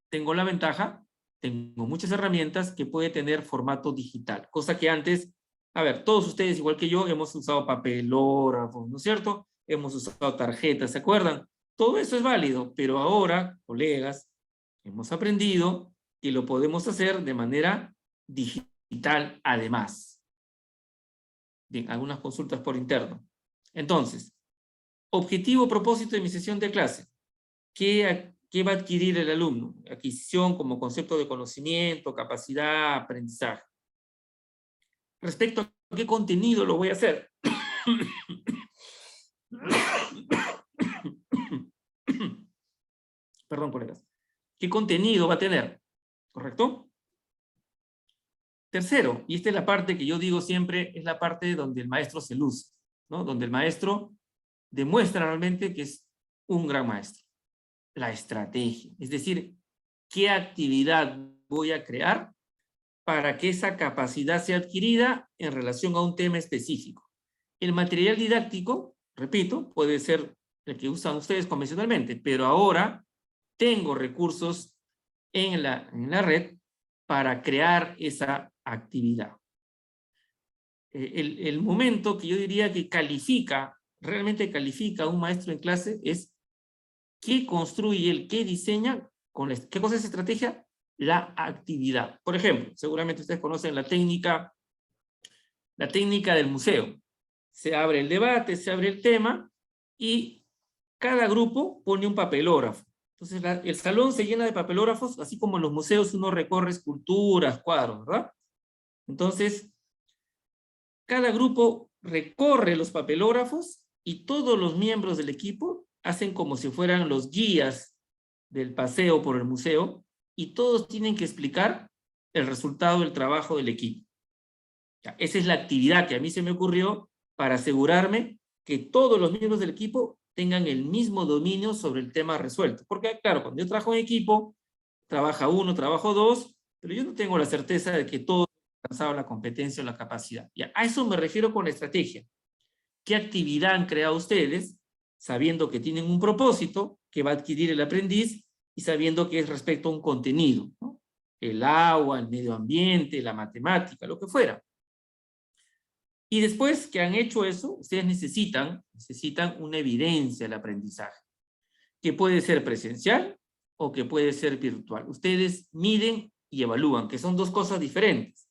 tengo la ventaja, tengo muchas herramientas que puede tener formato digital, cosa que antes, a ver, todos ustedes igual que yo hemos usado papelógrafos, ¿no es cierto? Hemos usado tarjetas, ¿se acuerdan? Todo eso es válido, pero ahora, colegas, hemos aprendido que lo podemos hacer de manera digital además. Bien, algunas consultas por interno. Entonces, objetivo, propósito de mi sesión de clase. ¿Qué va a adquirir el alumno? Adquisición como concepto de conocimiento, capacidad, aprendizaje. Respecto a qué contenido lo voy a hacer. Perdón, colegas. ¿Qué contenido va a tener? ¿Correcto? Tercero, y esta es la parte que yo digo siempre, es la parte donde el maestro se luce, ¿no? Donde el maestro demuestra realmente que es un gran maestro. La estrategia, es decir, ¿qué actividad voy a crear para que esa capacidad sea adquirida en relación a un tema específico? El material didáctico, repito, puede ser el que usan ustedes convencionalmente, pero ahora tengo recursos en la red para crear esa actividad. el momento que yo diría que califica, realmente califica a un maestro en clase es qué construye él, qué diseña, ¿qué cosa es estrategia? La actividad. Por ejemplo, seguramente ustedes conocen la técnica del museo. Se abre el debate, se abre el tema y cada grupo pone un papelógrafo. Entonces el salón se llena de papelógrafos, así como en los museos uno recorre esculturas, cuadros, ¿verdad? Entonces, cada grupo recorre los papelógrafos y todos los miembros del equipo hacen como si fueran los guías del paseo por el museo y todos tienen que explicar el resultado del trabajo del equipo. Ya, esa es la actividad que a mí se me ocurrió para asegurarme que todos los miembros del equipo tengan el mismo dominio sobre el tema resuelto. Porque, claro, cuando yo trabajo en equipo, trabaja uno, trabajo dos, pero yo no tengo la certeza de que todos han alcanzado la competencia o la capacidad. Ya, a eso me refiero con la estrategia. ¿Qué actividad han creado ustedes, sabiendo que tienen un propósito que va a adquirir el aprendiz y sabiendo que es respecto a un contenido, ¿no? El agua, el medio ambiente, la matemática, lo que fuera. Y después que han hecho eso, ustedes necesitan una evidencia del aprendizaje, que puede ser presencial o que puede ser virtual. Ustedes miden y evalúan, que son dos cosas diferentes.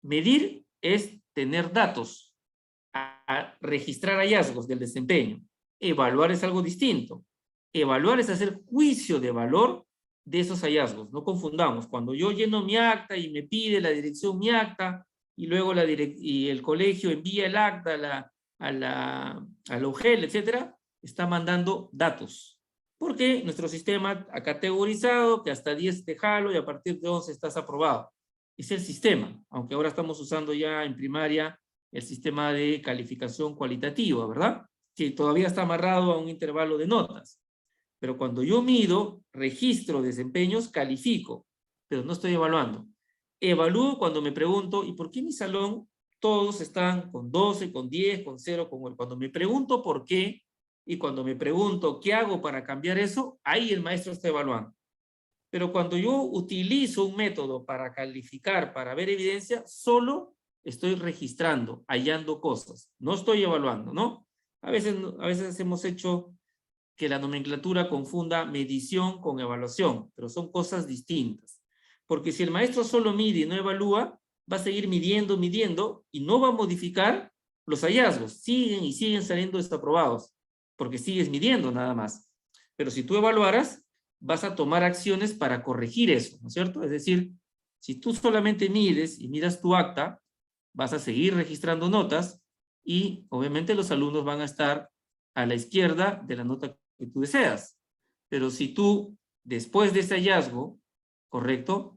Medir es tener datos, a registrar hallazgos del desempeño. Evaluar es algo distinto. Evaluar es hacer juicio de valor de esos hallazgos. No confundamos. Cuando yo lleno mi acta y me pide la dirección mi acta, y luego y el colegio envía el acta a la UGEL, etcétera, está mandando datos. Porque nuestro sistema ha categorizado que hasta 10 te jalo y a partir de 11 estás aprobado. Es el sistema, aunque ahora estamos usando ya en primaria el sistema de calificación cualitativa, ¿verdad? Que todavía está amarrado a un intervalo de notas. Pero cuando yo mido, registro desempeños, califico, pero no estoy evaluando. Evalúo cuando me pregunto, ¿y por qué en mi salón todos están con 12, con 10, con 0, con 1? Cuando me pregunto por qué y cuando me pregunto qué hago para cambiar eso, ahí el maestro está evaluando. Pero cuando yo utilizo un método para calificar, para ver evidencia, solo estoy registrando, hallando cosas. No estoy evaluando, ¿no? A veces hemos hecho que la nomenclatura confunda medición con evaluación, pero son cosas distintas. Porque si el maestro solo mide y no evalúa, va a seguir midiendo y no va a modificar los hallazgos. Siguen y siguen saliendo desaprobados, porque sigues midiendo nada más. Pero si tú evaluaras, vas a tomar acciones para corregir eso, ¿no es cierto? Es decir, si tú solamente mides y miras tu acta, vas a seguir registrando notas y obviamente los alumnos van a estar a la izquierda de la nota que tú deseas. Pero si tú, después de ese hallazgo, ¿correcto?,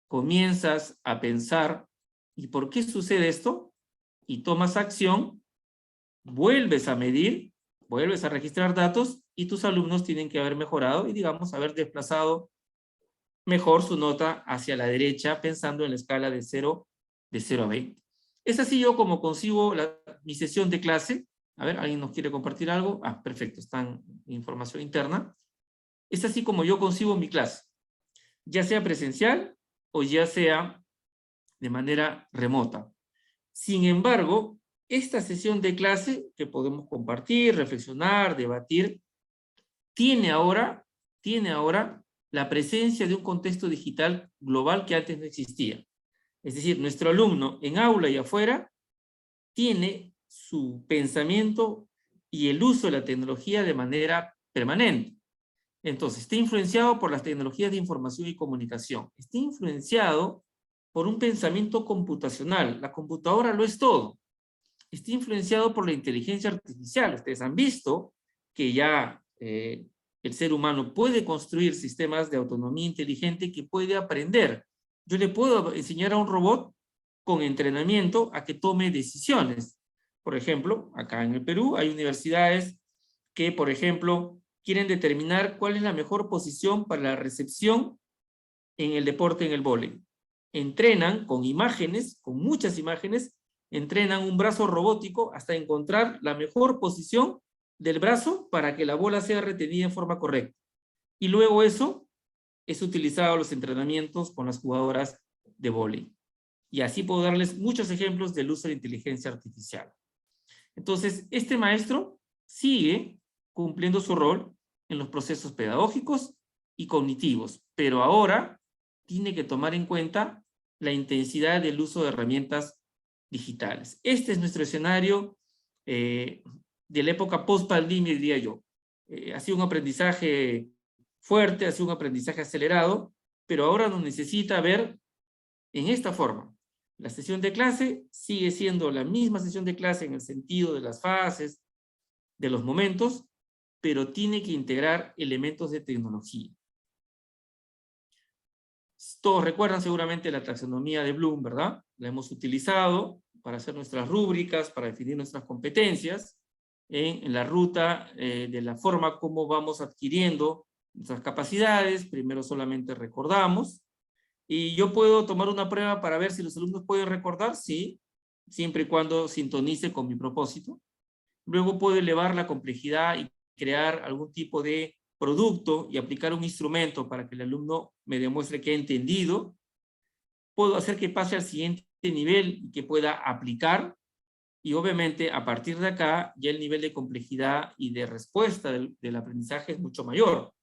comienzas a pensar, ¿y por qué sucede esto? Y tomas acción, vuelves a medir, vuelves a registrar datos y tus alumnos tienen que haber mejorado y, digamos, haber desplazado mejor su nota hacia la derecha, pensando en la escala de 0 a 20. Es así yo como concibo mi sesión de clase. A ver, ¿alguien nos quiere compartir algo? Ah, perfecto, está en información interna. Es así como yo concibo mi clase, ya sea presencial o ya sea de manera remota. Sin embargo, esta sesión de clase que podemos compartir, reflexionar, debatir, tiene ahora la presencia de un contexto digital global que antes no existía. Es decir, nuestro alumno en aula y afuera tiene su pensamiento y el uso de la tecnología de manera permanente. Entonces, está influenciado por las tecnologías de información y comunicación. Está influenciado por un pensamiento computacional. La computadora lo es todo. Está influenciado por la inteligencia artificial. Ustedes han visto que ya el ser humano puede construir sistemas de autonomía inteligente que puede aprender. Yo le puedo enseñar a un robot con entrenamiento a que tome decisiones. Por ejemplo, acá en el Perú hay universidades que, por ejemplo, quieren determinar cuál es la mejor posición para la recepción en el deporte, en el vóley. Entrenan con imágenes, con muchas imágenes, entrenan un brazo robótico hasta encontrar la mejor posición del brazo para que la bola sea retenida en forma correcta. Y luego eso es utilizado en los entrenamientos con las jugadoras de vóley. Y así puedo darles muchos ejemplos del uso de inteligencia artificial. Entonces, este maestro sigue cumpliendo su rol en los procesos pedagógicos y cognitivos, pero ahora tiene que tomar en cuenta la intensidad del uso de herramientas digitales. Este es nuestro escenario de la época post-pandemia, diría yo. Ha sido un aprendizaje fuerte, ha sido un aprendizaje acelerado, pero ahora nos necesita ver en esta forma. La sesión de clase sigue siendo la misma sesión de clase en el sentido de las fases, de los momentos, pero tiene que integrar elementos de tecnología. Todos recuerdan seguramente la taxonomía de Bloom, ¿verdad? La hemos utilizado para hacer nuestras rúbricas, para definir nuestras competencias, en la ruta de la forma como vamos adquiriendo nuestras capacidades. Primero solamente recordamos, y yo puedo tomar una prueba para ver si los alumnos pueden recordar, sí, siempre y cuando sintonice con mi propósito. Luego puedo elevar la complejidad y crear algún tipo de producto y aplicar un instrumento para que el alumno me demuestre que ha entendido. Puedo hacer que pase al siguiente nivel y que pueda aplicar, y obviamente a partir de acá ya el nivel de complejidad y de respuesta del aprendizaje es mucho mayor,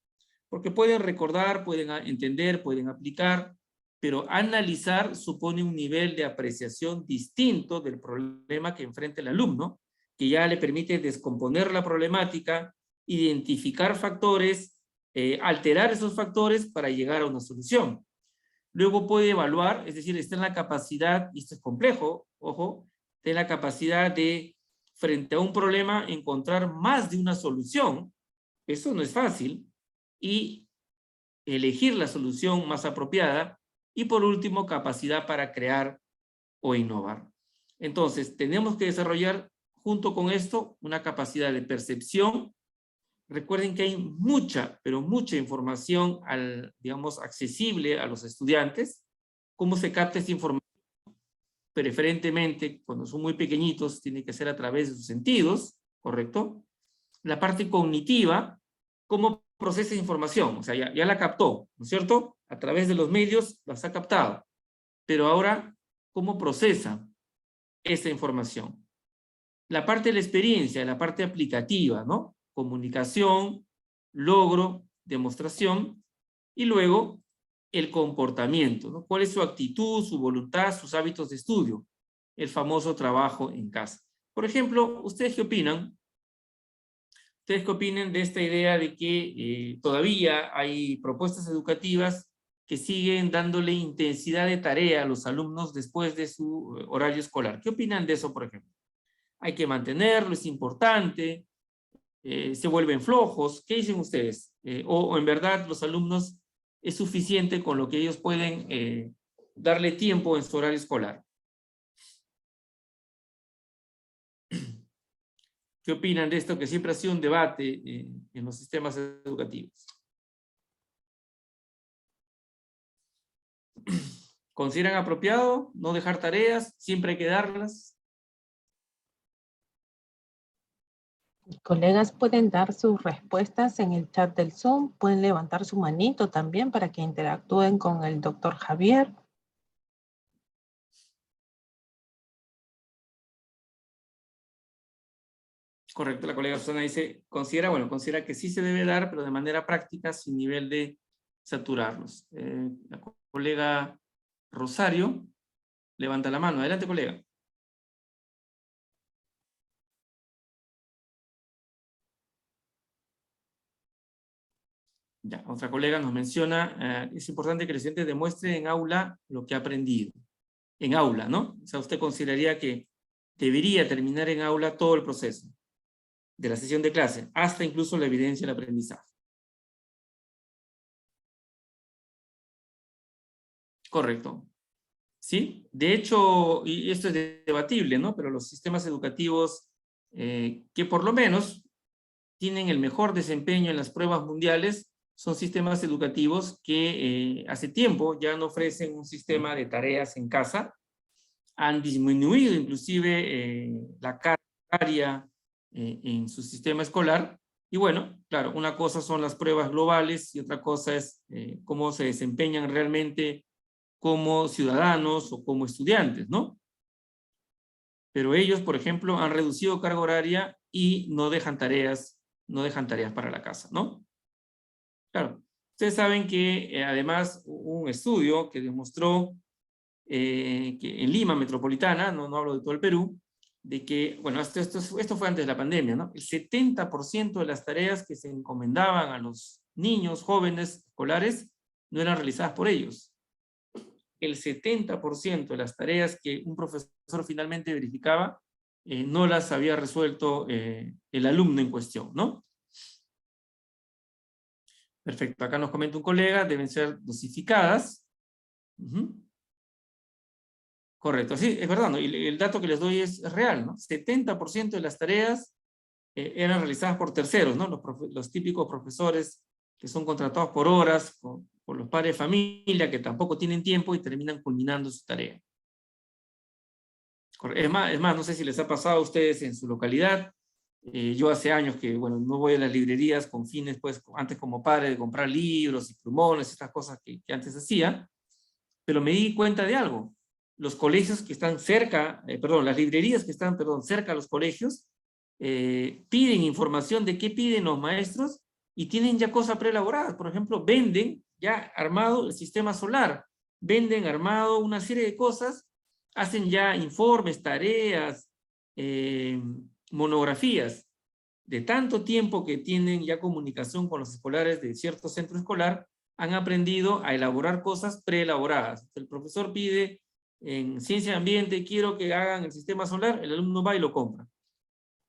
porque pueden recordar, pueden entender, pueden aplicar, pero analizar supone un nivel de apreciación distinto del problema que enfrenta el alumno, que ya le permite descomponer la problemática, identificar factores, alterar esos factores para llegar a una solución. Luego puede evaluar, es decir, está en la capacidad, y esto es complejo, ojo, está en la capacidad de, frente a un problema, encontrar más de una solución. Eso no es fácil, y elegir la solución más apropiada. Y por último, capacidad para crear o innovar. Entonces, tenemos que desarrollar junto con esto una capacidad de percepción. Recuerden que hay mucha, pero mucha información, digamos, accesible a los estudiantes. ¿Cómo se capta esta información? Preferentemente, cuando son muy pequeñitos, tiene que ser a través de sus sentidos, ¿correcto? La parte cognitiva, ¿cómo procesa información? O sea, ya la captó, ¿no es cierto? A través de los medios las ha captado. Pero ahora, ¿cómo procesa esa información? La parte de la experiencia, la parte aplicativa, ¿no? Comunicación, logro, demostración, y luego el comportamiento, ¿no? ¿Cuál es su actitud, su voluntad, sus hábitos de estudio? El famoso trabajo en casa. Por ejemplo, ¿ustedes qué opinan? ¿Ustedes qué opinan de esta idea de que todavía hay propuestas educativas que siguen dándole intensidad de tarea a los alumnos después de su horario escolar? ¿Qué opinan de eso, por ejemplo? Hay que mantenerlo, es importante, se vuelven flojos. ¿Qué dicen ustedes? O en verdad los alumnos es suficiente con lo que ellos pueden darle tiempo en su horario escolar. ¿Qué opinan de esto que siempre ha sido un debate en los sistemas educativos? ¿Consideran apropiado no dejar tareas? ¿Siempre hay que darlas? Colegas pueden dar sus respuestas en el chat del Zoom, pueden levantar su manito también para que interactúen con el doctor Javier. Correcto, la colega Susana dice, considera que sí se debe dar, pero de manera práctica, sin nivel de saturarlos. La colega Rosario levanta la mano. Adelante, colega. Ya, otra colega nos menciona, es importante que el estudiante demuestre en aula lo que ha aprendido. En aula, ¿no? O sea, usted consideraría que debería terminar en aula todo el proceso de la sesión de clase, hasta incluso la evidencia del aprendizaje. Correcto. ¿Sí? De hecho, y esto es debatible, ¿no? Pero los sistemas educativos que por lo menos tienen el mejor desempeño en las pruebas mundiales son sistemas educativos que hace tiempo ya no ofrecen un sistema de tareas en casa, han disminuido inclusive la carga en su sistema escolar. Y bueno, claro, una cosa son las pruebas globales y otra cosa es cómo se desempeñan realmente como ciudadanos o como estudiantes, ¿no? Pero ellos, por ejemplo, han reducido carga horaria y no dejan tareas para la casa, ¿no? Claro, ustedes saben que además hubo un estudio que demostró que en Lima metropolitana, no hablo de todo el Perú, de que, bueno, esto fue antes de la pandemia, ¿no? El 70% de las tareas que se encomendaban a los niños, jóvenes, escolares, no eran realizadas por ellos. El 70% de las tareas que un profesor finalmente verificaba no las había resuelto el alumno en cuestión, ¿no? Perfecto, acá nos comenta un colega, deben ser dosificadas. Correcto, sí, es verdad, ¿no? Y el dato que les doy es real, ¿no? 70% de las tareas eran realizadas por terceros, ¿no? Los típicos profesores que son contratados por horas, por los padres de familia, que tampoco tienen tiempo y terminan culminando su tarea. Es más, no sé si les ha pasado a ustedes en su localidad. Yo hace años que, bueno, no voy a las librerías con fines, pues, antes como padre de comprar libros y plumones, estas cosas que antes hacía, pero me di cuenta de algo. Los colegios que están cerca, las librerías que están, cerca a los colegios, piden información de qué piden los maestros y tienen ya cosas preelaboradas. Por ejemplo, venden ya armado el sistema solar, venden armado una serie de cosas, hacen ya informes, tareas, monografías. De tanto tiempo que tienen ya comunicación con los escolares de cierto centro escolar, han aprendido a elaborar cosas preelaboradas. El profesor pide en ciencia de ambiente, quiero que hagan el sistema solar, el alumno va y lo compra,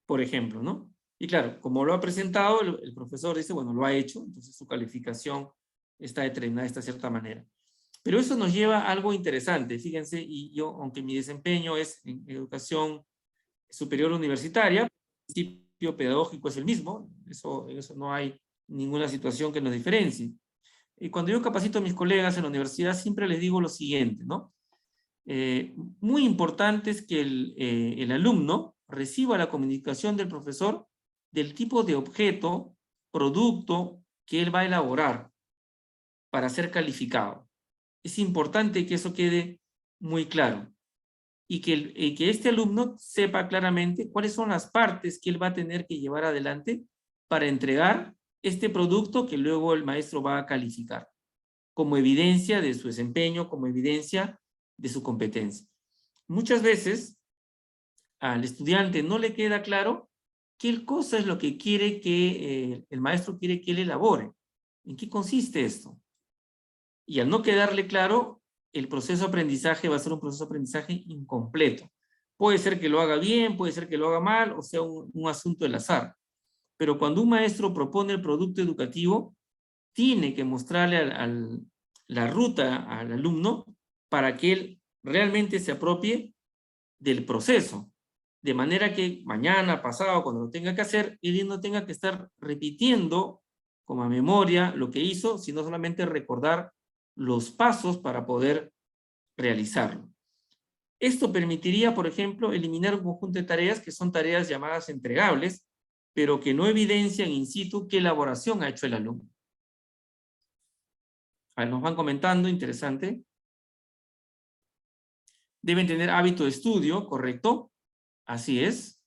por ejemplo, ¿no? Y claro, como lo ha presentado, el profesor dice, bueno, lo ha hecho, entonces su calificación está determinada de esta cierta manera. Pero eso nos lleva a algo interesante, fíjense, y yo, aunque mi desempeño es en educación superior universitaria, el principio pedagógico es el mismo, eso no hay ninguna situación que nos diferencie. Y cuando yo capacito a mis colegas en la universidad, siempre les digo lo siguiente, ¿no? Muy importante es que el alumno reciba la comunicación del profesor del tipo de objeto, producto que él va a elaborar para ser calificado. Es importante que eso quede muy claro y que este alumno sepa claramente cuáles son las partes que él va a tener que llevar adelante para entregar este producto que luego el maestro va a calificar como evidencia de su desempeño, como evidencia de su competencia. Muchas veces al estudiante no le queda claro qué cosa es lo que quiere que el maestro quiere que él elabore. ¿En qué consiste esto? Y al no quedarle claro, el proceso de aprendizaje va a ser un proceso de aprendizaje incompleto. Puede ser que lo haga bien, puede ser que lo haga mal, o sea, un asunto del azar. Pero cuando un maestro propone el producto educativo, tiene que mostrarle la ruta al alumno para que él realmente se apropie del proceso. De manera que mañana, pasado, cuando lo tenga que hacer, él no tenga que estar repitiendo como a memoria lo que hizo, sino solamente recordar los pasos para poder realizarlo. Esto permitiría, por ejemplo, eliminar un conjunto de tareas que son tareas llamadas entregables, pero que no evidencian in situ qué elaboración ha hecho el alumno. Nos van comentando, interesante. Deben tener hábito de estudio, ¿correcto? Así es.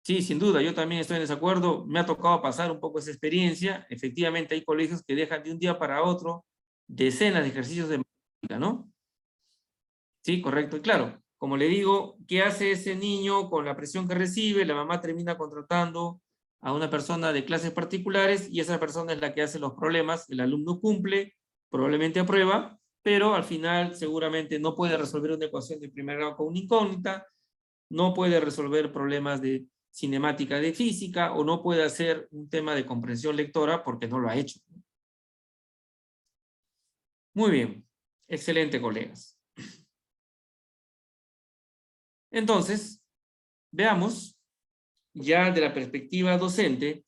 Sí, sin duda, yo también estoy en desacuerdo. Me ha tocado pasar un poco esa experiencia. Efectivamente, hay colegios que dejan de un día para otro decenas de ejercicios de matemática, ¿no? Sí, correcto. Y claro, como le digo, ¿qué hace ese niño con la presión que recibe? La mamá termina contratando a una persona de clases particulares y esa persona es la que hace los problemas. El alumno cumple, probablemente aprueba, pero al final seguramente no puede resolver una ecuación de primer grado con una incógnita, no puede resolver problemas de cinemática de física o no puede hacer un tema de comprensión lectora porque no lo ha hecho. Muy bien, excelente, colegas. Entonces, veamos ya de la perspectiva docente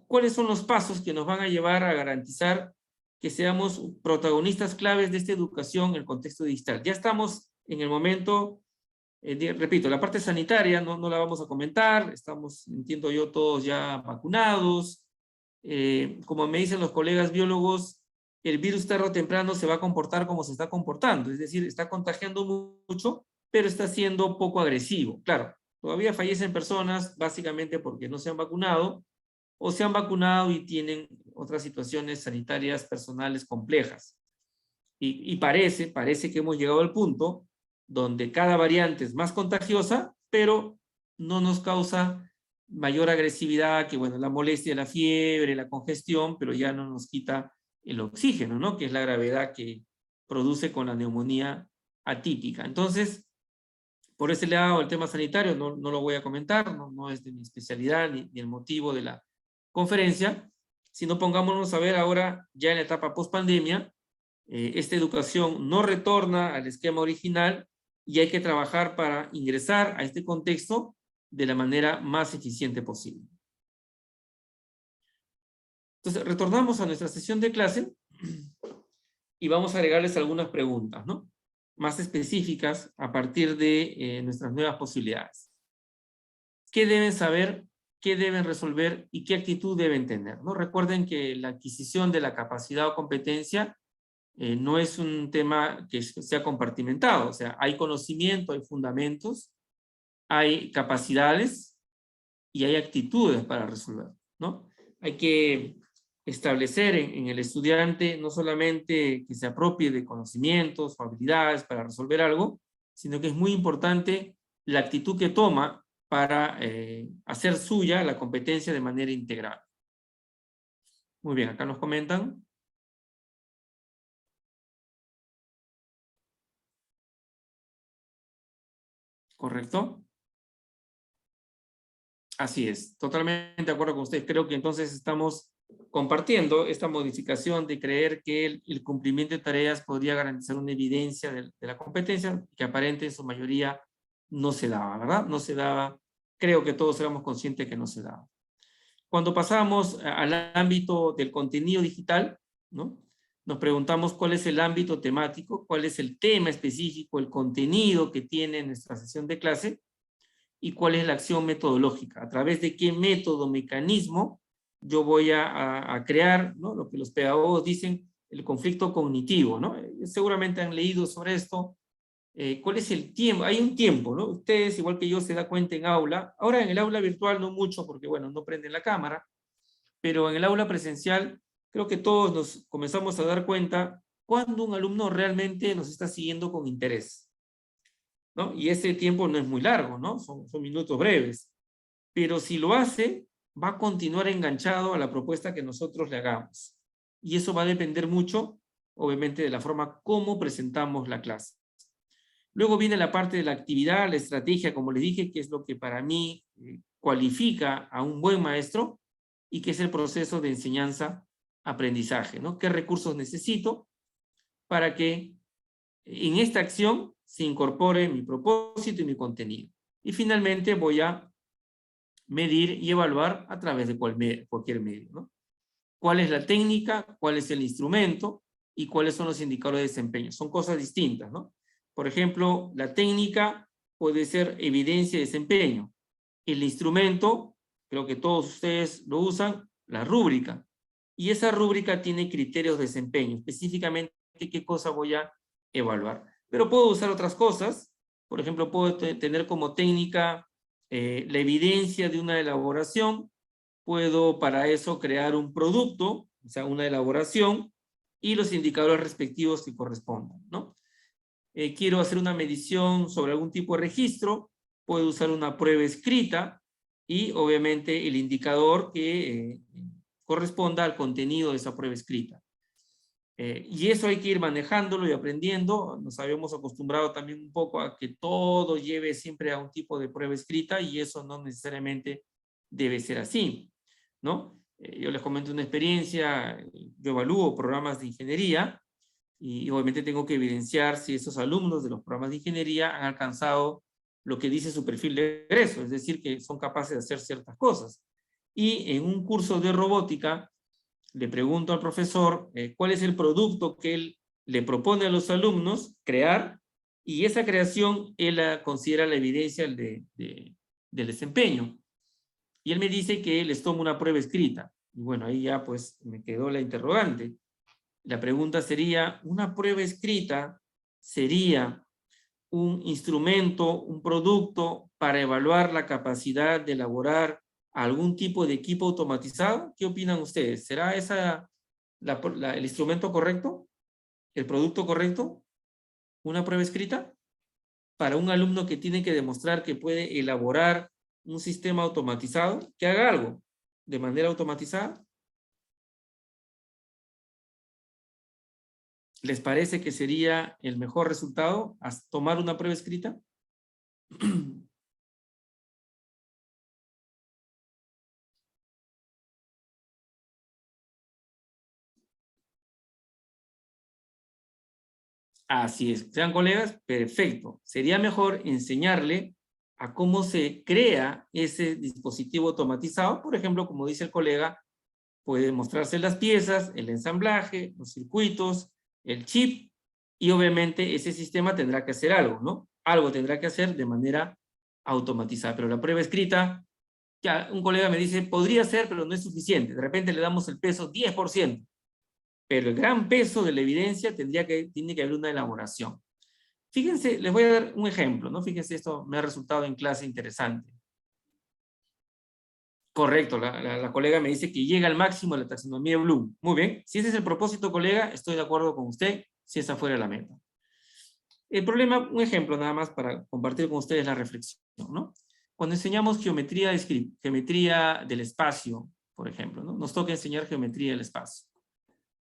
cuáles son los pasos que nos van a llevar a garantizar que seamos protagonistas claves de esta educación en el contexto digital. Ya estamos en el momento, repito, la parte sanitaria no la vamos a comentar, estamos, entiendo yo, todos ya vacunados, como me dicen los colegas biólogos, el virus tarde o temprano se va a comportar como se está comportando, es decir, está contagiando mucho, pero está siendo poco agresivo. Claro, todavía fallecen personas básicamente porque no se han vacunado, o se han vacunado y tienen otras situaciones sanitarias personales complejas. Y parece que hemos llegado al punto donde cada variante es más contagiosa, pero no nos causa mayor agresividad que, bueno, la molestia, la fiebre, la congestión, pero ya no nos quita el oxígeno, ¿no? Que es la gravedad que produce con la neumonía atípica. Entonces, por ese lado, el tema sanitario no lo voy a comentar, no es de mi especialidad ni el motivo de la conferencia, sino pongámonos a ver ahora, ya en la etapa post-pandemia, esta educación no retorna al esquema original y hay que trabajar para ingresar a este contexto de la manera más eficiente posible. Entonces, retornamos a nuestra sesión de clase y vamos a agregarles algunas preguntas, ¿no? Más específicas a partir de nuestras nuevas posibilidades. ¿Qué deben saber? ¿Qué deben resolver? ¿Y qué actitud deben tener? ¿No? Recuerden que la adquisición de la capacidad o competencia no es un tema que sea compartimentado, o sea, hay conocimiento, hay fundamentos, hay capacidades y hay actitudes para resolver, ¿no? Hay que establecer en el estudiante no solamente que se apropie de conocimientos o habilidades para resolver algo, sino que es muy importante la actitud que toma para hacer suya la competencia de manera integral. Muy bien, acá nos comentan. ¿Correcto? Así es, totalmente de acuerdo con usted. Creo que entonces estamos compartiendo esta modificación de creer que el cumplimiento de tareas podría garantizar una evidencia de la competencia que aparente en su mayoría no se daba, ¿verdad? No se daba, creo que todos éramos conscientes que no se daba. Cuando pasamos al ámbito del contenido digital, ¿no? Nos preguntamos cuál es el ámbito temático, cuál es el tema específico, el contenido que tiene nuestra sesión de clase, y cuál es la acción metodológica, a través de qué método, mecanismo yo voy a crear, ¿no? Lo que los pedagogos dicen, el conflicto cognitivo, ¿no? Seguramente han leído sobre esto. ¿Cuál es el tiempo? Hay un tiempo, ¿no? Ustedes, igual que yo, se da cuenta en aula. Ahora en el aula virtual no mucho, porque bueno, no prenden la cámara, pero en el aula presencial creo que todos nos comenzamos a dar cuenta cuando un alumno realmente nos está siguiendo con interés, ¿no? Y ese tiempo no es muy largo, ¿no? Son minutos breves. Pero si lo hace, va a continuar enganchado a la propuesta que nosotros le hagamos. Y eso va a depender mucho, obviamente, de la forma como presentamos la clase. Luego viene la parte de la actividad, la estrategia, como les dije, que es lo que para mí cualifica a un buen maestro y que es el proceso de enseñanza-aprendizaje, ¿no? ¿Qué recursos necesito para que en esta acción se incorpore mi propósito y mi contenido? Y finalmente voy a medir y evaluar a través de cualquier medio, ¿no? ¿Cuál es la técnica? ¿Cuál es el instrumento? ¿Y cuáles son los indicadores de desempeño? Son cosas distintas, ¿no? Por ejemplo, la técnica puede ser evidencia de desempeño. El instrumento, creo que todos ustedes lo usan, la rúbrica. Y esa rúbrica tiene criterios de desempeño, específicamente qué cosa voy a evaluar. Pero puedo usar otras cosas. Por ejemplo, puedo tener como técnica la evidencia de una elaboración. Puedo para eso crear un producto, o sea, una elaboración, y los indicadores respectivos que correspondan, ¿no? Quiero hacer una medición sobre algún tipo de registro, puedo usar una prueba escrita y obviamente el indicador que corresponda al contenido de esa prueba escrita. Y eso hay que ir manejándolo y aprendiendo. Nos habíamos acostumbrado también un poco a que todo lleve siempre a un tipo de prueba escrita y eso no necesariamente debe ser así, ¿no? Yo les comento una experiencia. Yo evalúo programas de ingeniería y obviamente tengo que evidenciar si esos alumnos de los programas de ingeniería han alcanzado lo que dice su perfil de egreso, es decir, que son capaces de hacer ciertas cosas. Y en un curso de robótica, le pregunto al profesor cuál es el producto que él le propone a los alumnos crear, y esa creación él considera la evidencia del desempeño. Y él me dice que les toma una prueba escrita. Y bueno, ahí ya pues me quedó la interrogante. La pregunta sería, ¿una prueba escrita sería un instrumento, un producto para evaluar la capacidad de elaborar algún tipo de equipo automatizado? ¿Qué opinan ustedes? ¿Será esa el instrumento correcto? ¿El producto correcto? ¿Una prueba escrita? Para un alumno que tiene que demostrar que puede elaborar un sistema automatizado, que haga algo de manera automatizada. ¿Les parece que sería el mejor resultado tomar una prueba escrita? Así es. ¿Sean colegas? Perfecto. Sería mejor enseñarle a cómo se crea ese dispositivo automatizado. Por ejemplo, como dice el colega, puede mostrarse las piezas, el ensamblaje, los circuitos, el chip, y obviamente ese sistema tendrá que hacer algo, ¿no? Algo tendrá que hacer de manera automatizada. Pero la prueba escrita, ya un colega me dice, podría ser, pero no es suficiente. De repente le damos el peso 10%. Pero el gran peso de la evidencia tiene que haber una elaboración. Fíjense, les voy a dar un ejemplo, ¿no? Fíjense, esto me ha resultado en clase interesante. Correcto, la colega me dice que llega al máximo de la taxonomía Bloom. Muy bien, si ese es el propósito, colega, estoy de acuerdo con usted, si esa fuera la meta. El problema, un ejemplo nada más para compartir con ustedes la reflexión, ¿no? Cuando enseñamos geometría del espacio, por ejemplo, ¿no? Nos toca enseñar geometría del espacio.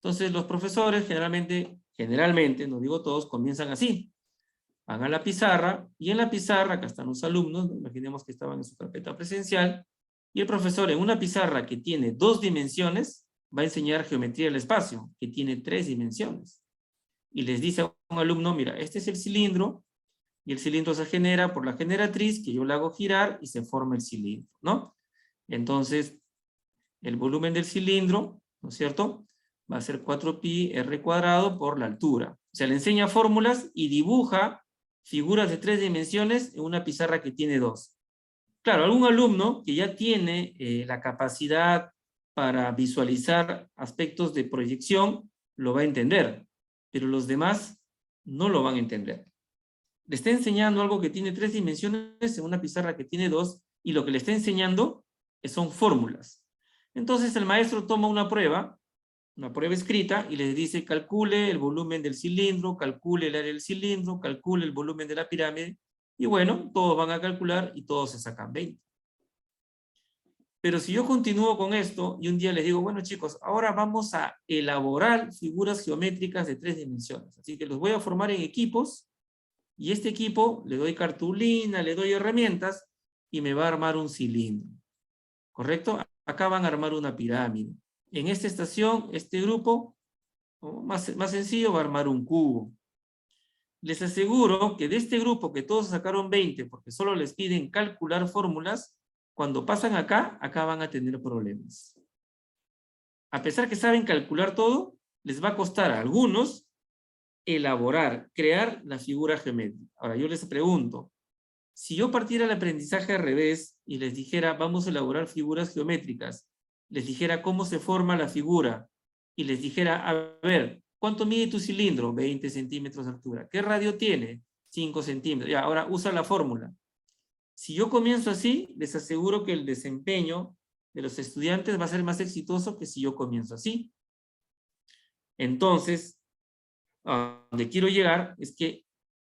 Entonces los profesores generalmente, no digo todos, comienzan así. Van a la pizarra, y en la pizarra, acá están los alumnos, ¿no? Imaginemos que estaban en su carpeta presencial, y el profesor en una pizarra que tiene 2 dimensiones, va a enseñar geometría del espacio, que tiene 3 dimensiones. Y les dice a un alumno, mira, este es el cilindro, y el cilindro se genera por la generatriz, que yo la hago girar, y se forma el cilindro, ¿no? Entonces, el volumen del cilindro, ¿no es cierto?, va a ser 4pi r cuadrado por la altura. O sea, le enseña fórmulas y dibuja figuras de 3 dimensiones en una pizarra que tiene 2. Claro, algún alumno que ya tiene la capacidad para visualizar aspectos de proyección lo va a entender, pero los demás no lo van a entender. Le está enseñando algo que tiene 3 dimensiones en una pizarra que tiene 2, y lo que le está enseñando son fórmulas. Entonces el maestro toma una prueba escrita, y les dice, calcule el volumen del cilindro, calcule el área del cilindro, calcule el volumen de la pirámide, y bueno, todos van a calcular y todos se sacan 20. Pero si yo continúo con esto, y un día les digo, bueno chicos, ahora vamos a elaborar figuras geométricas de 3 dimensiones, así que los voy a formar en equipos, y este equipo le doy cartulina, le doy herramientas, y me va a armar un cilindro, ¿correcto? Acá van a armar una pirámide. En esta estación, este grupo, más sencillo, va a armar un cubo. Les aseguro que de este grupo que todos sacaron 20, porque solo les piden calcular fórmulas, cuando pasan acá van a tener problemas. A pesar que saben calcular todo, les va a costar a algunos elaborar, crear la figura geométrica. Ahora yo les pregunto, si yo partiera el aprendizaje al revés y les dijera, vamos a elaborar figuras geométricas, les dijera cómo se forma la figura, y les dijera, a ver, ¿cuánto mide tu cilindro? 20 centímetros de altura. ¿Qué radio tiene? 5 centímetros. Ya, ahora usa la fórmula. Si yo comienzo así, les aseguro que el desempeño de los estudiantes va a ser más exitoso que si yo comienzo así. Entonces, a donde quiero llegar es que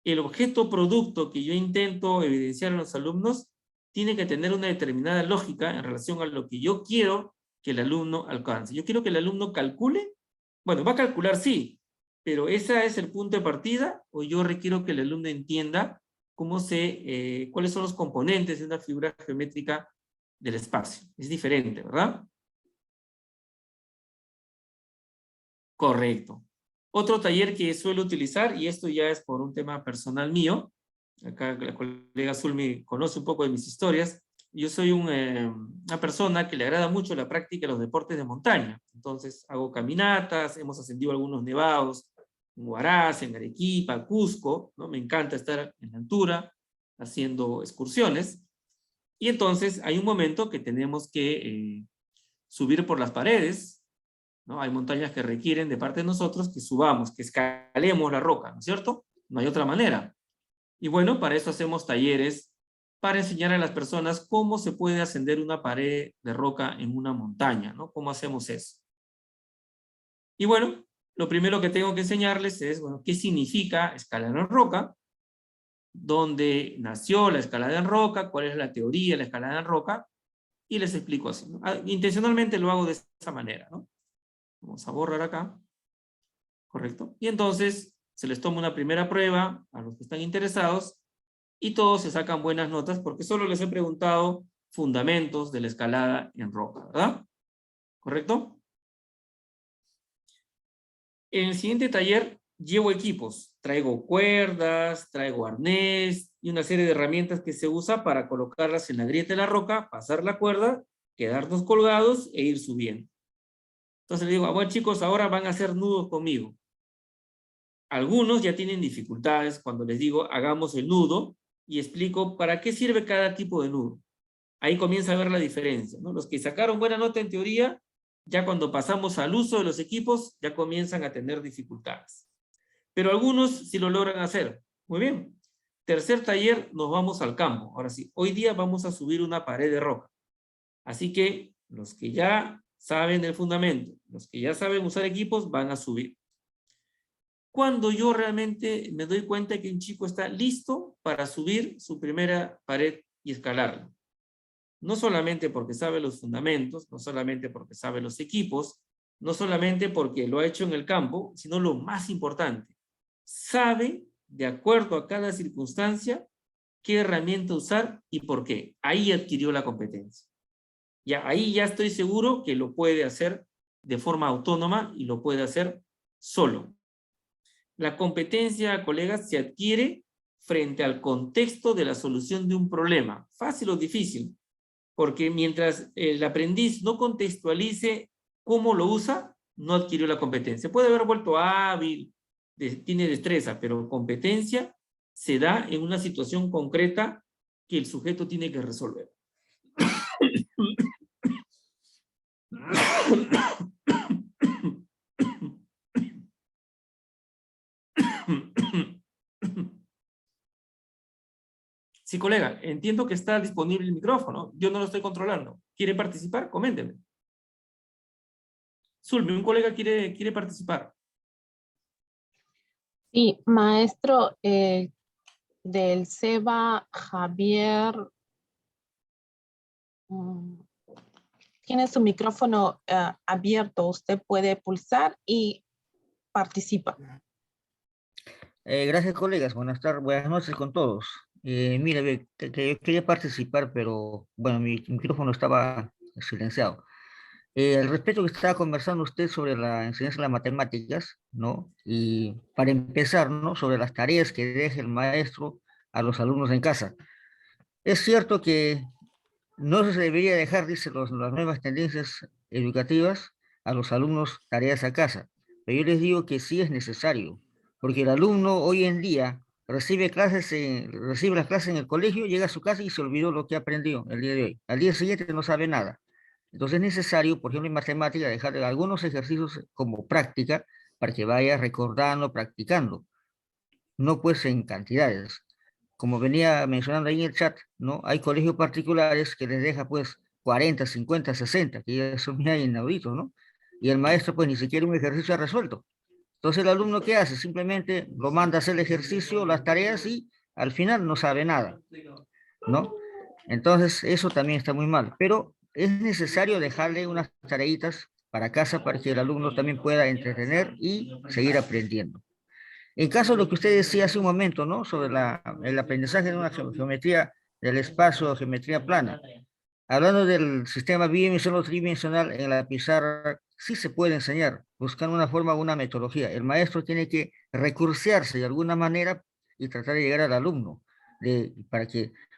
el objeto producto que yo intento evidenciar en los alumnos tiene que tener una determinada lógica en relación a lo que yo quiero que el alumno alcance. Yo quiero que el alumno calcule, bueno, va a calcular sí, pero ¿ese es el punto de partida? ¿O yo requiero que el alumno entienda cuáles son los componentes de una figura geométrica del espacio? Es diferente, ¿verdad? Correcto. Otro taller que suelo utilizar, y esto ya es por un tema personal mío, acá la colega Azul me conoce un poco de mis historias, yo soy una persona que le agrada mucho la práctica de los deportes de montaña. Entonces hago caminatas, hemos ascendido algunos nevados, en Huaraz, en Arequipa, Cusco, ¿no? Me encanta estar en la altura, haciendo excursiones, y entonces hay un momento que tenemos que subir por las paredes, ¿no? Hay montañas que requieren de parte de nosotros que subamos, que escalemos la roca, ¿no es cierto? No hay otra manera. Y bueno, para eso hacemos talleres para enseñar a las personas cómo se puede ascender una pared de roca en una montaña, ¿no? ¿Cómo hacemos eso? Y bueno, lo primero que tengo que enseñarles es, bueno, qué significa escalar en roca, dónde nació la escalada en roca, cuál es la teoría de la escalada en roca, y les explico así, ¿no? Intencionalmente lo hago de esa manera, ¿no? Vamos a borrar acá, ¿correcto? Y entonces se les toma una primera prueba a los que están interesados y todos se sacan buenas notas porque solo les he preguntado fundamentos de la escalada en roca, ¿verdad? ¿Correcto? En el siguiente taller llevo equipos, traigo cuerdas, traigo arnés y una serie de herramientas que se usa para colocarlas en la grieta de la roca, pasar la cuerda, quedarnos colgados e ir subiendo. Entonces le digo, bueno chicos, ahora van a hacer nudos conmigo. Algunos ya tienen dificultades cuando les digo, hagamos el nudo y explico para qué sirve cada tipo de nudo. Ahí comienza a ver la diferencia, ¿no? Los que sacaron buena nota en teoría, ya cuando pasamos al uso de los equipos, ya comienzan a tener dificultades. Pero algunos sí lo logran hacer. Muy bien. Tercer taller, nos vamos al campo. Ahora sí, hoy día vamos a subir una pared de roca. Así que los que ya saben el fundamento, los que ya saben usar equipos, van a subir. Cuando yo realmente me doy cuenta que un chico está listo para subir su primera pared y escalarla. No solamente porque sabe los fundamentos, no solamente porque sabe los equipos, no solamente porque lo ha hecho en el campo, sino lo más importante, sabe, de acuerdo a cada circunstancia, qué herramienta usar y por qué. Ahí adquirió la competencia. Ya, ahí ya estoy seguro que lo puede hacer de forma autónoma y lo puede hacer solo. La competencia, colegas, se adquiere frente al contexto de la solución de un problema, fácil o difícil, porque mientras el aprendiz no contextualice cómo lo usa, no adquirió la competencia. Puede haber vuelto hábil, tiene destreza, pero competencia se da en una situación concreta que el sujeto tiene que resolver. Sí, colega, entiendo que está disponible el micrófono. Yo no lo estoy controlando. ¿Quiere participar? Coménteme. Zulmi, un colega quiere participar. Sí, maestro, del SEBA, Javier, tiene su micrófono abierto. Usted puede pulsar y participa. Gracias, colegas. Buenas noches con todos. Mira, que yo quería participar, pero bueno, mi micrófono estaba silenciado. Al respecto que estaba conversando usted sobre la enseñanza de las matemáticas, ¿no? Y para empezar, ¿no? Sobre las tareas que deja el maestro a los alumnos en casa. Es cierto que no se debería dejar, dice las nuevas tendencias educativas, a los alumnos tareas a casa, pero yo les digo que sí es necesario, porque el alumno hoy en día recibe las clases en el colegio, llega a su casa y se olvidó lo que aprendió el día de hoy. Al día siguiente no sabe nada. Entonces es necesario, por ejemplo, en matemática, dejar algunos ejercicios como práctica para que vaya recordando, practicando, no pues en cantidades. Como venía mencionando ahí en el chat, ¿no? Hay colegios particulares que les deja pues 40, 50, 60, que ya son ya inauditos, ¿no? Y el maestro pues ni siquiera un ejercicio ha resuelto. Entonces el alumno ¿qué hace? Simplemente lo manda a hacer el ejercicio, las tareas y al final no sabe nada, ¿no? Entonces eso también está muy mal, pero es necesario dejarle unas tareitas para casa para que el alumno también pueda entretener y seguir aprendiendo. En caso de lo que usted decía hace un momento, ¿no? Sobre el aprendizaje de una geometría del espacio, geometría plana. Hablando del sistema bidimensional o tridimensional en la pizarra, sí se puede enseñar, buscando una forma o una metodología. El maestro tiene que recursearse de alguna manera y tratar de llegar al alumno,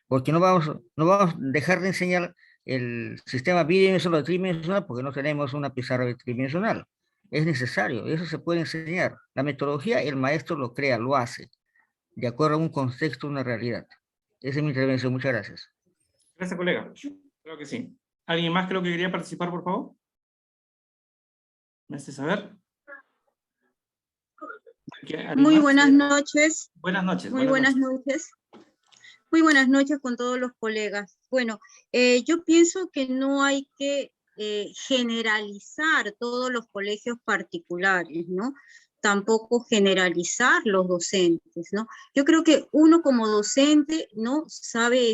porque no vamos a dejar de enseñar el sistema bidimensional o tridimensional porque no tenemos una pizarra tridimensional. Es necesario, eso se puede enseñar. La metodología, el maestro lo crea, lo hace, de acuerdo a un contexto, una realidad. Esa es mi intervención, muchas gracias. Gracias, colega. Creo que sí. ¿Alguien más creo que quería participar, por favor? ¿Me hace saber? Muy buenas noches. Buenas noches. Muy buenas noches. Muy buenas noches con todos los colegas. Bueno, yo pienso que no hay que generalizar todos los colegios particulares, ¿no? Tampoco generalizar los docentes, ¿no? Yo creo que uno como docente, ¿no? Sabe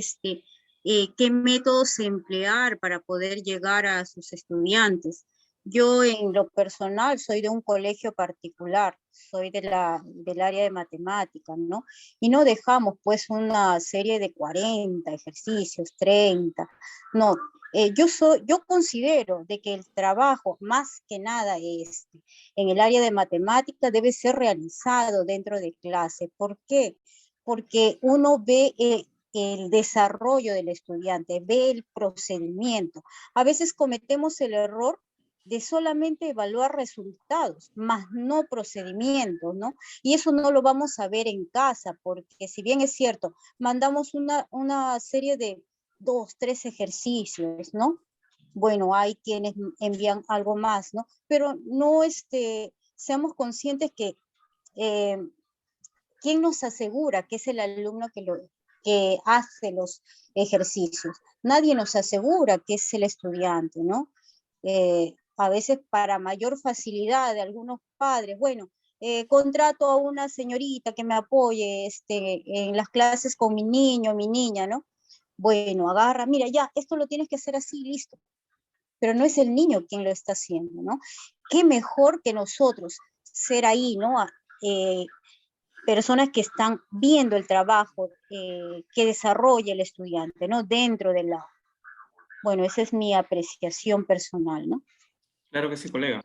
qué métodos emplear para poder llegar a sus estudiantes. Yo en lo personal soy de un colegio particular, soy del área de matemáticas, ¿no? Y no dejamos pues una serie de 40 ejercicios, 30, no. Yo considero de que el trabajo más que nada en el área de matemáticas debe ser realizado dentro de clase. ¿Por qué? Porque uno ve el desarrollo del estudiante, ve el procedimiento. A veces cometemos el error de solamente evaluar resultados, más no procedimientos, ¿no? Y eso no lo vamos a ver en casa, porque si bien es cierto, mandamos una serie de 2, 3 ejercicios, ¿no? Bueno, hay quienes envían algo más, ¿no? Pero no seamos conscientes que ¿quién nos asegura que es el alumno que hace los ejercicios? Nadie nos asegura que es el estudiante, ¿no? A veces para mayor facilidad de algunos padres, bueno, contrato a una señorita que me apoye en las clases con mi niño, mi niña, ¿no? Bueno, agarra, mira, ya, esto lo tienes que hacer así, listo. Pero no es el niño quien lo está haciendo, ¿no? Qué mejor que nosotros ser ahí, ¿no? Personas que están viendo el trabajo que desarrolla el estudiante, ¿no? Dentro del aula. Bueno, esa es mi apreciación personal, ¿no? Claro que sí, colega.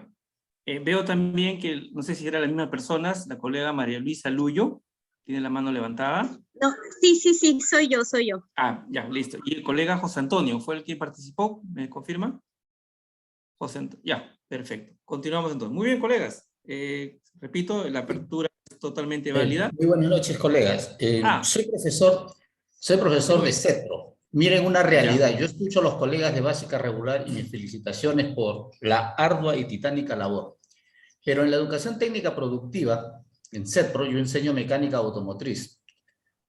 Veo también que, no sé si era la misma persona, la colega María Luisa Luyo, tiene la mano levantada. No, sí, soy yo. Ah, ya, listo. ¿Y el colega José Antonio fue el que participó? ¿Me confirma? Ya, perfecto. Continuamos entonces. Muy bien, colegas. Repito, la apertura es totalmente válida. Muy buenas noches, colegas. Soy profesor de CETRO. Miren una realidad. Yo escucho a los colegas de básica regular y mis felicitaciones por la ardua y titánica labor. Pero en la educación técnica productiva, en CETRO, yo enseño mecánica automotriz.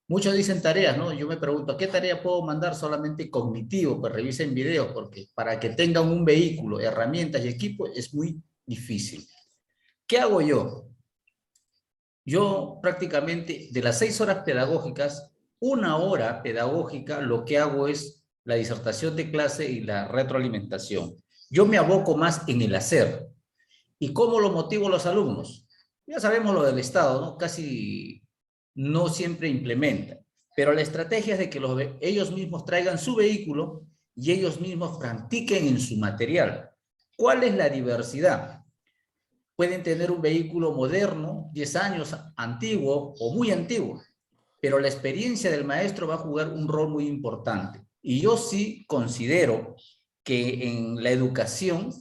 Muchos dicen tareas, ¿no? Yo me pregunto, ¿qué tarea puedo mandar solamente cognitivo? Pues revisen videos, porque para que tengan un vehículo, herramientas y equipo es muy difícil. ¿Qué hago yo? Yo prácticamente de las 6 horas pedagógicas, 1 hora pedagógica, lo que hago es la disertación de clase y la retroalimentación. Yo me aboco más en el hacer. ¿Y cómo lo motivo a los alumnos? Ya sabemos lo del Estado, ¿no? Casi no siempre implementa. Pero la estrategia es de que ellos mismos traigan su vehículo y ellos mismos practiquen en su material. ¿Cuál es la diversidad? Pueden tener un vehículo moderno, 10 años, antiguo o muy antiguo, pero la experiencia del maestro va a jugar un rol muy importante. Y yo sí considero que en la educación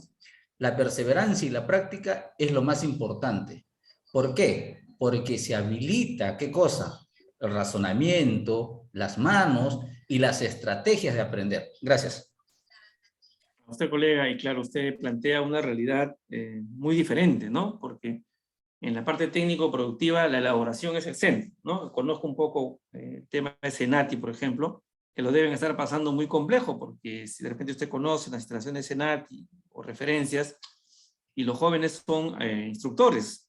la perseverancia y la práctica es lo más importante. ¿Por qué? Porque se habilita, ¿qué cosa? El razonamiento, las manos y las estrategias de aprender. Gracias. Usted, colega, y claro, usted plantea una realidad muy diferente, ¿no? Porque en la parte técnico-productiva la elaboración es excelente, ¿no? Conozco un poco el tema de Senati, por ejemplo, que lo deben estar pasando muy complejo, porque si de repente usted conoce las instalaciones de Senati o referencias, y los jóvenes son instructores,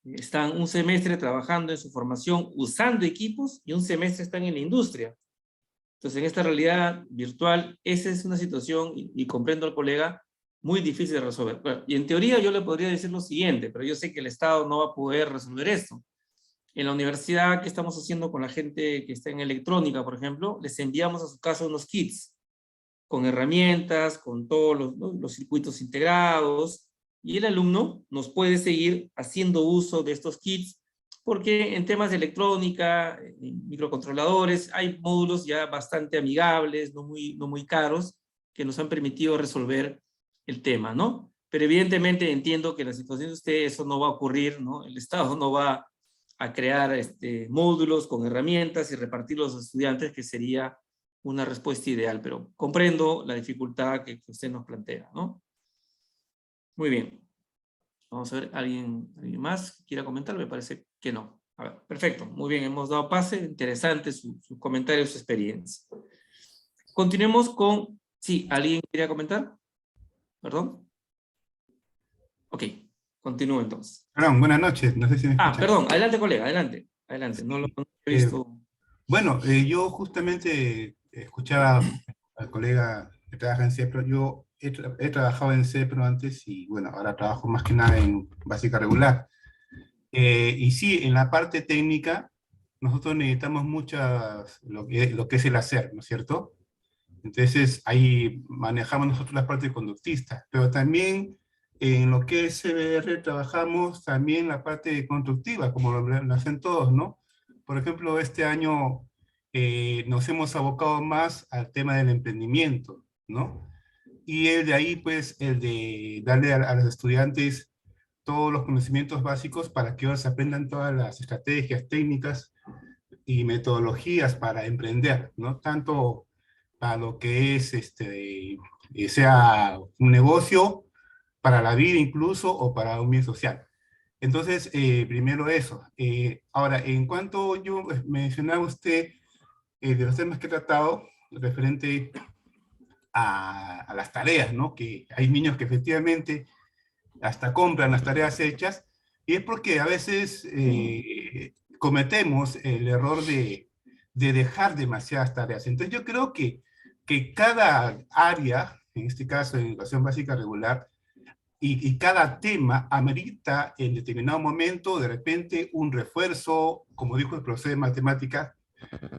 están un semestre trabajando en su formación usando equipos y un semestre están en la industria. Entonces, en esta realidad virtual, esa es una situación, y comprendo al colega, muy difícil de resolver. Bueno, y en teoría yo le podría decir lo siguiente, pero yo sé que el Estado no va a poder resolver esto. En la universidad, ¿qué estamos haciendo con la gente que está en electrónica, por ejemplo? Les enviamos a su casa unos kits con herramientas, con todos los circuitos integrados, y el alumno nos puede seguir haciendo uso de estos kits, porque en temas de electrónica, en microcontroladores, hay módulos ya bastante amigables, no muy caros, que nos han permitido resolver el tema, ¿no? Pero evidentemente entiendo que en la situación de usted eso no va a ocurrir, ¿no? El Estado no va a crear módulos con herramientas y repartirlos a los estudiantes, que sería una respuesta ideal, pero comprendo la dificultad que usted nos plantea, ¿no? Muy bien. Vamos a ver, ¿alguien más que quiera comentar? Me parece que no. A ver, perfecto, muy bien, hemos dado pase. Interesante su comentario, su experiencia. Continuemos con... Sí, ¿alguien quería comentar? ¿Perdón? Ok, continúo entonces. Perdón, buenas noches, no sé si me escuchan. Perdón, adelante colega, adelante. Adelante, no lo he visto. Bueno, yo justamente escuchaba al colega que trabaja en CEPRO. Yo he trabajado en CEPRO antes y bueno, ahora trabajo más que nada en básica regular. Y sí, en la parte técnica, nosotros necesitamos lo que es el hacer, ¿no es cierto? Entonces ahí manejamos nosotros la parte conductista, pero también en lo que es CBR trabajamos también la parte constructiva, como lo hacen todos, ¿no? Por ejemplo, este año nos hemos abocado más al tema del emprendimiento, ¿no? Y el de ahí, pues, el de darle a los estudiantes todos los conocimientos básicos para que ellos aprendan todas las estrategias, técnicas y metodologías para emprender, ¿no? Tanto para lo que es, sea un negocio, para la vida incluso, o para un bien social. Entonces, primero eso. Ahora, en cuanto yo mencionaba usted de los temas que he tratado, referente a las tareas, ¿no? Que hay niños que efectivamente hasta compran las tareas hechas, y es porque a veces cometemos el error de dejar demasiadas tareas. Entonces yo creo que cada área, en este caso en educación básica regular, y cada tema amerita en determinado momento de repente un refuerzo, como dijo el profesor de matemáticas.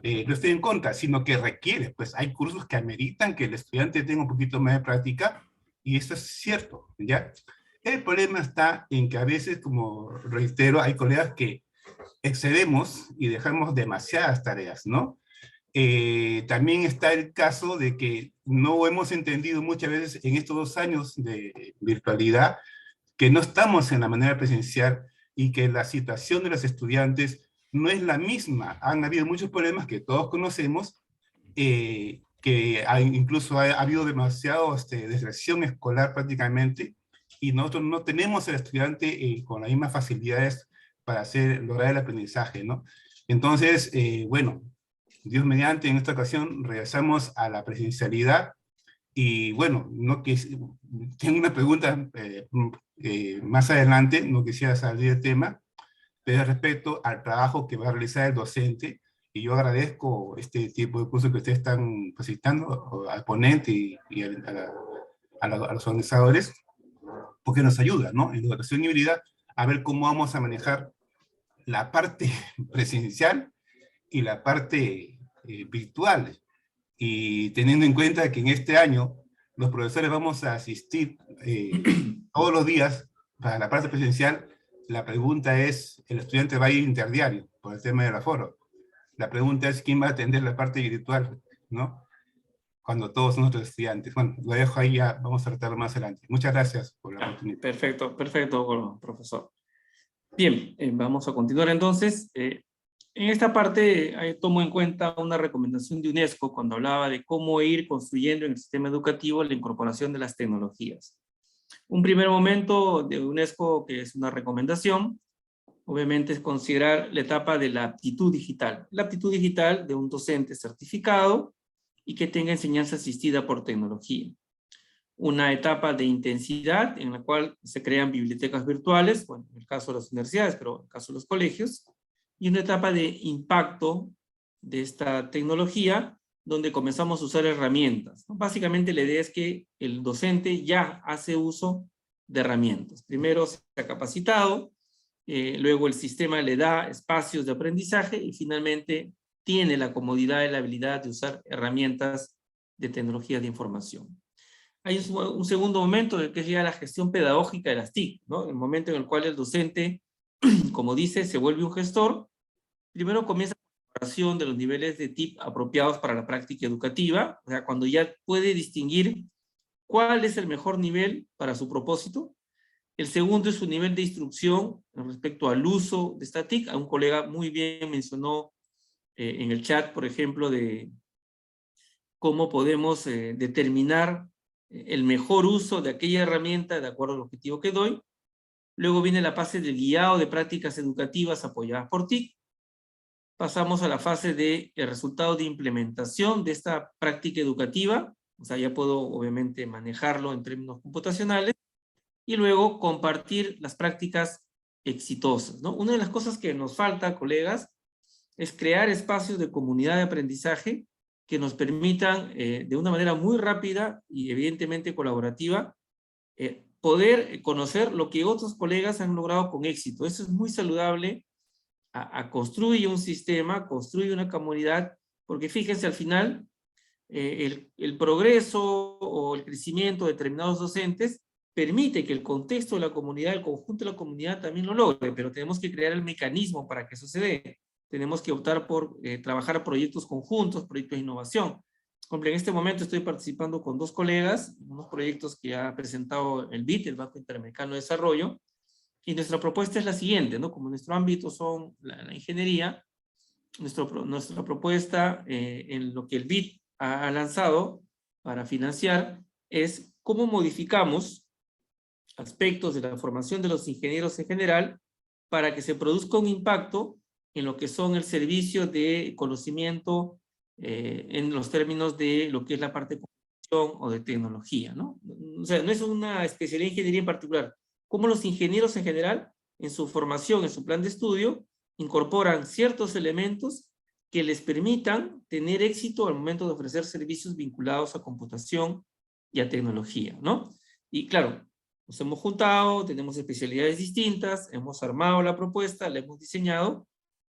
No estoy en contra, sino que requiere, pues hay cursos que ameritan que el estudiante tenga un poquito más de práctica, y eso es cierto, ¿ya? El problema está en que a veces, como reitero, hay colegas que excedemos y dejamos demasiadas tareas, ¿no? También está el caso de que no hemos entendido muchas veces en estos 2 años de virtualidad que no estamos en la manera presencial y que la situación de los estudiantes no es la misma. Han habido muchos problemas que todos conocemos, incluso ha habido demasiada deserción escolar prácticamente, y nosotros no tenemos al estudiante con las mismas facilidades para lograr el aprendizaje, ¿no? Entonces, bueno, Dios mediante, en esta ocasión regresamos a la presencialidad, y bueno, tengo una pregunta más adelante, no quisiera salir del tema, pero respecto al trabajo que va a realizar el docente, y yo agradezco este tipo de cursos que ustedes están facilitando al ponente y a los organizadores, porque nos ayuda, ¿no? En educación híbrida, a ver cómo vamos a manejar la parte presencial y la parte virtual. Y teniendo en cuenta que en este año los profesores vamos a asistir todos los días para la parte presencial, la pregunta es, el estudiante va a ir interdiario por el tema del aforo. La pregunta es, ¿quién va a atender la parte virtual, ¿no? Cuando todos son nuestros estudiantes. Bueno, lo dejo ahí, ya vamos a tratarlo más adelante. Muchas gracias por la oportunidad. Perfecto, perfecto, profesor. Bien, vamos a continuar entonces. En esta parte tomo en cuenta una recomendación de UNESCO cuando hablaba de cómo ir construyendo en el sistema educativo la incorporación de las tecnologías. Un primer momento de UNESCO, que es una recomendación, obviamente es considerar la etapa de la aptitud digital. La aptitud digital de un docente certificado y que tenga enseñanza asistida por tecnología. Una etapa de intensidad en la cual se crean bibliotecas virtuales, bueno, en el caso de las universidades, pero en el caso de los colegios, y una etapa de impacto de esta tecnología, donde comenzamos a usar herramientas, ¿no? Básicamente la idea es que el docente ya hace uso de herramientas. Primero se ha capacitado, luego el sistema le da espacios de aprendizaje y finalmente tiene la comodidad y la habilidad de usar herramientas de tecnología de información. Hay un segundo momento que es ya la gestión pedagógica de las TIC, ¿no? El momento en el cual el docente, como dice, se vuelve un gestor. Primero comienza la preparación de los niveles de TIC apropiados para la práctica educativa, o sea, cuando ya puede distinguir cuál es el mejor nivel para su propósito. El segundo es su nivel de instrucción respecto al uso de esta TIC. A un colega muy bien mencionó en el chat, por ejemplo, de cómo podemos determinar el mejor uso de aquella herramienta de acuerdo al objetivo que doy. Luego viene la fase del guiado de prácticas educativas apoyadas por TIC. Pasamos a la fase de el resultado de implementación de esta práctica educativa. O sea, ya puedo obviamente manejarlo en términos computacionales. Y luego compartir las prácticas exitosas, ¿no? Una de las cosas que nos falta, colegas, es crear espacios de comunidad de aprendizaje que nos permitan, de una manera muy rápida y evidentemente colaborativa, poder conocer lo que otros colegas han logrado con éxito. Eso es muy saludable a construir un sistema, construir una comunidad, porque fíjense, al final, el progreso o el crecimiento de determinados docentes permite que el contexto de la comunidad, el conjunto de la comunidad también lo logre, pero tenemos que crear el mecanismo para que eso se dé. Tenemos que optar por trabajar proyectos conjuntos, proyectos de innovación. Hombre, en este momento estoy participando con 2 colegas, en unos proyectos que ha presentado el BID, el Banco Interamericano de Desarrollo, y nuestra propuesta es la siguiente, ¿no? Como nuestro ámbito son la ingeniería, nuestra propuesta en lo que el BID ha lanzado para financiar es cómo modificamos aspectos de la formación de los ingenieros en general para que se produzca un impacto en lo que son el servicio de conocimiento en los términos de lo que es la parte de computación o de tecnología, ¿no? O sea, no es una especialidad de ingeniería en particular. Cómo los ingenieros en general, en su formación, en su plan de estudio, incorporan ciertos elementos que les permitan tener éxito al momento de ofrecer servicios vinculados a computación y a tecnología, ¿no? Y claro, nos hemos juntado, tenemos especialidades distintas, hemos armado la propuesta, la hemos diseñado,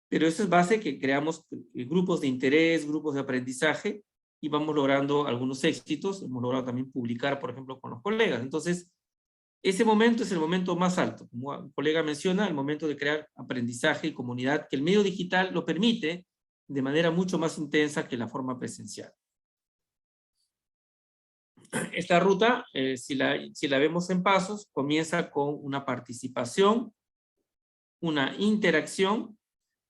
pero eso es base que creamos grupos de interés, grupos de aprendizaje, y vamos logrando algunos éxitos. Hemos logrado también publicar, por ejemplo, con los colegas. Entonces, ese momento es el momento más alto. Como un colega menciona, el momento de crear aprendizaje y comunidad, que el medio digital lo permite de manera mucho más intensa que la forma presencial. Esta ruta, si la vemos en pasos, comienza con una participación, una interacción,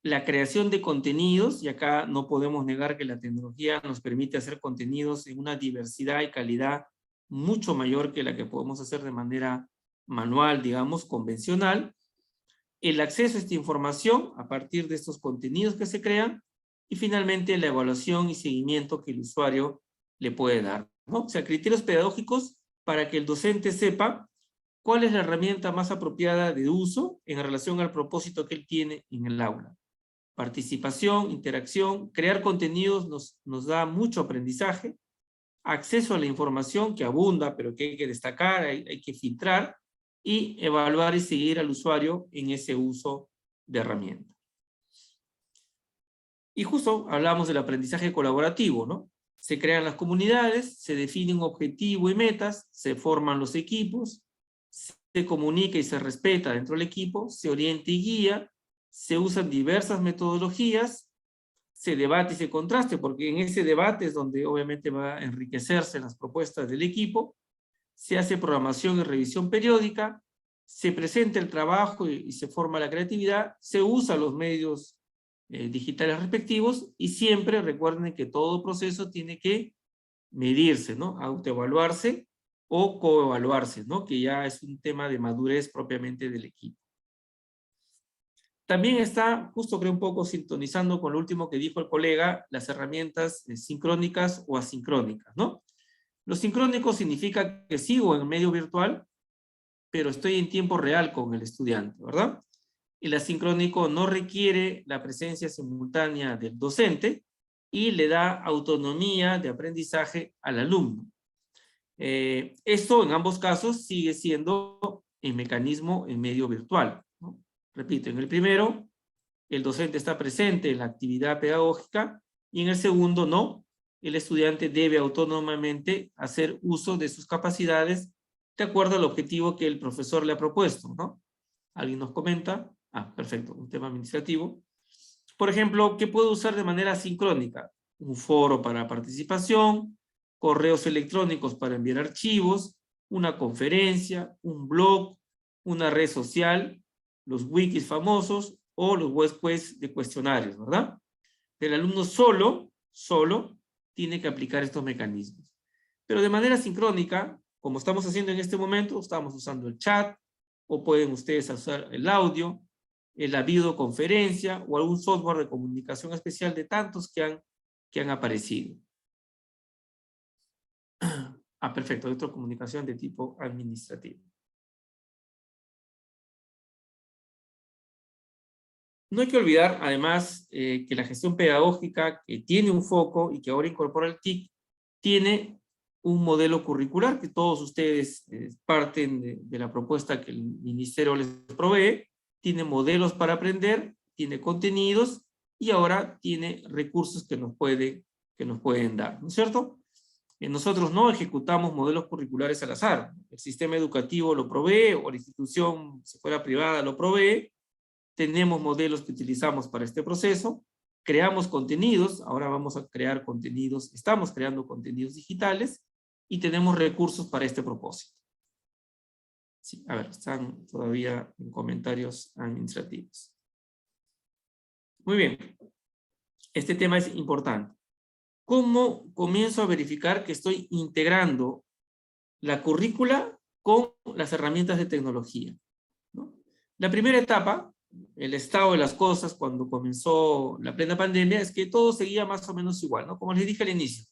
la creación de contenidos, y acá no podemos negar que la tecnología nos permite hacer contenidos en una diversidad y calidad mucho mayor que la que podemos hacer de manera manual, digamos, convencional. El acceso a esta información a partir de estos contenidos que se crean, y finalmente la evaluación y seguimiento que el usuario le puede dar, ¿no? O sea, criterios pedagógicos para que el docente sepa cuál es la herramienta más apropiada de uso en relación al propósito que él tiene en el aula. Participación, interacción, crear contenidos nos da mucho aprendizaje, acceso a la información que abunda, pero que hay que destacar, hay que filtrar, y evaluar y seguir al usuario en ese uso de herramienta. Y justo hablamos del aprendizaje colaborativo, ¿no? Se crean las comunidades, se define un objetivo y metas, se forman los equipos, se comunica y se respeta dentro del equipo, se orienta y guía, se usan diversas metodologías, se debate y se contraste, porque en ese debate es donde obviamente va a enriquecerse las propuestas del equipo, se hace programación y revisión periódica, se presenta el trabajo y se forma la creatividad, se usa los medios digitales respectivos, y siempre recuerden que todo proceso tiene que medirse, ¿no? Autoevaluarse o coevaluarse, ¿no? Que ya es un tema de madurez propiamente del equipo. También está, justo creo un poco sintonizando con lo último que dijo el colega, las herramientas sincrónicas o asincrónicas, ¿no? Lo sincrónico significa que sigo en el medio virtual, pero estoy en tiempo real con el estudiante, ¿verdad? El asincrónico no requiere la presencia simultánea del docente y le da autonomía de aprendizaje al alumno. Esto en ambos casos sigue siendo el mecanismo en medio virtual, ¿no? Repito, en el primero, el docente está presente en la actividad pedagógica, y en el segundo no. El estudiante debe autónomamente hacer uso de sus capacidades de acuerdo al objetivo que el profesor le ha propuesto, ¿no? ¿Alguien nos comenta? Ah, perfecto, un tema administrativo. Por ejemplo, ¿qué puedo usar de manera sincrónica? Un foro para participación, correos electrónicos para enviar archivos, una conferencia, un blog, una red social, los wikis famosos o los webs de cuestionarios, ¿verdad? El alumno solo tiene que aplicar estos mecanismos. Pero de manera sincrónica, como estamos haciendo en este momento, estamos usando el chat, o pueden ustedes usar el audio, la videoconferencia o algún software de comunicación especial de tantos que han aparecido. Ah, perfecto, otra comunicación de tipo administrativo. No hay que olvidar, además, que la gestión pedagógica, que tiene un foco y que ahora incorpora el TIC, tiene un modelo curricular que todos ustedes parten de la propuesta que el ministerio les provee, tiene modelos para aprender, tiene contenidos y ahora tiene recursos que nos pueden dar, ¿no es cierto? Nosotros no ejecutamos modelos curriculares al azar. El sistema educativo lo provee o la institución, si fuera privada, lo provee. Tenemos modelos que utilizamos para este proceso. Creamos contenidos. Ahora vamos a crear contenidos. Estamos creando contenidos digitales y tenemos recursos para este propósito. Sí, a ver, están todavía en comentarios administrativos. Muy bien. Este tema es importante. ¿Cómo comienzo a verificar que estoy integrando la currícula con las herramientas de tecnología? ¿No? La primera etapa, el estado de las cosas cuando comenzó la plena pandemia, es que todo seguía más o menos igual, ¿no? Como les dije al inicio,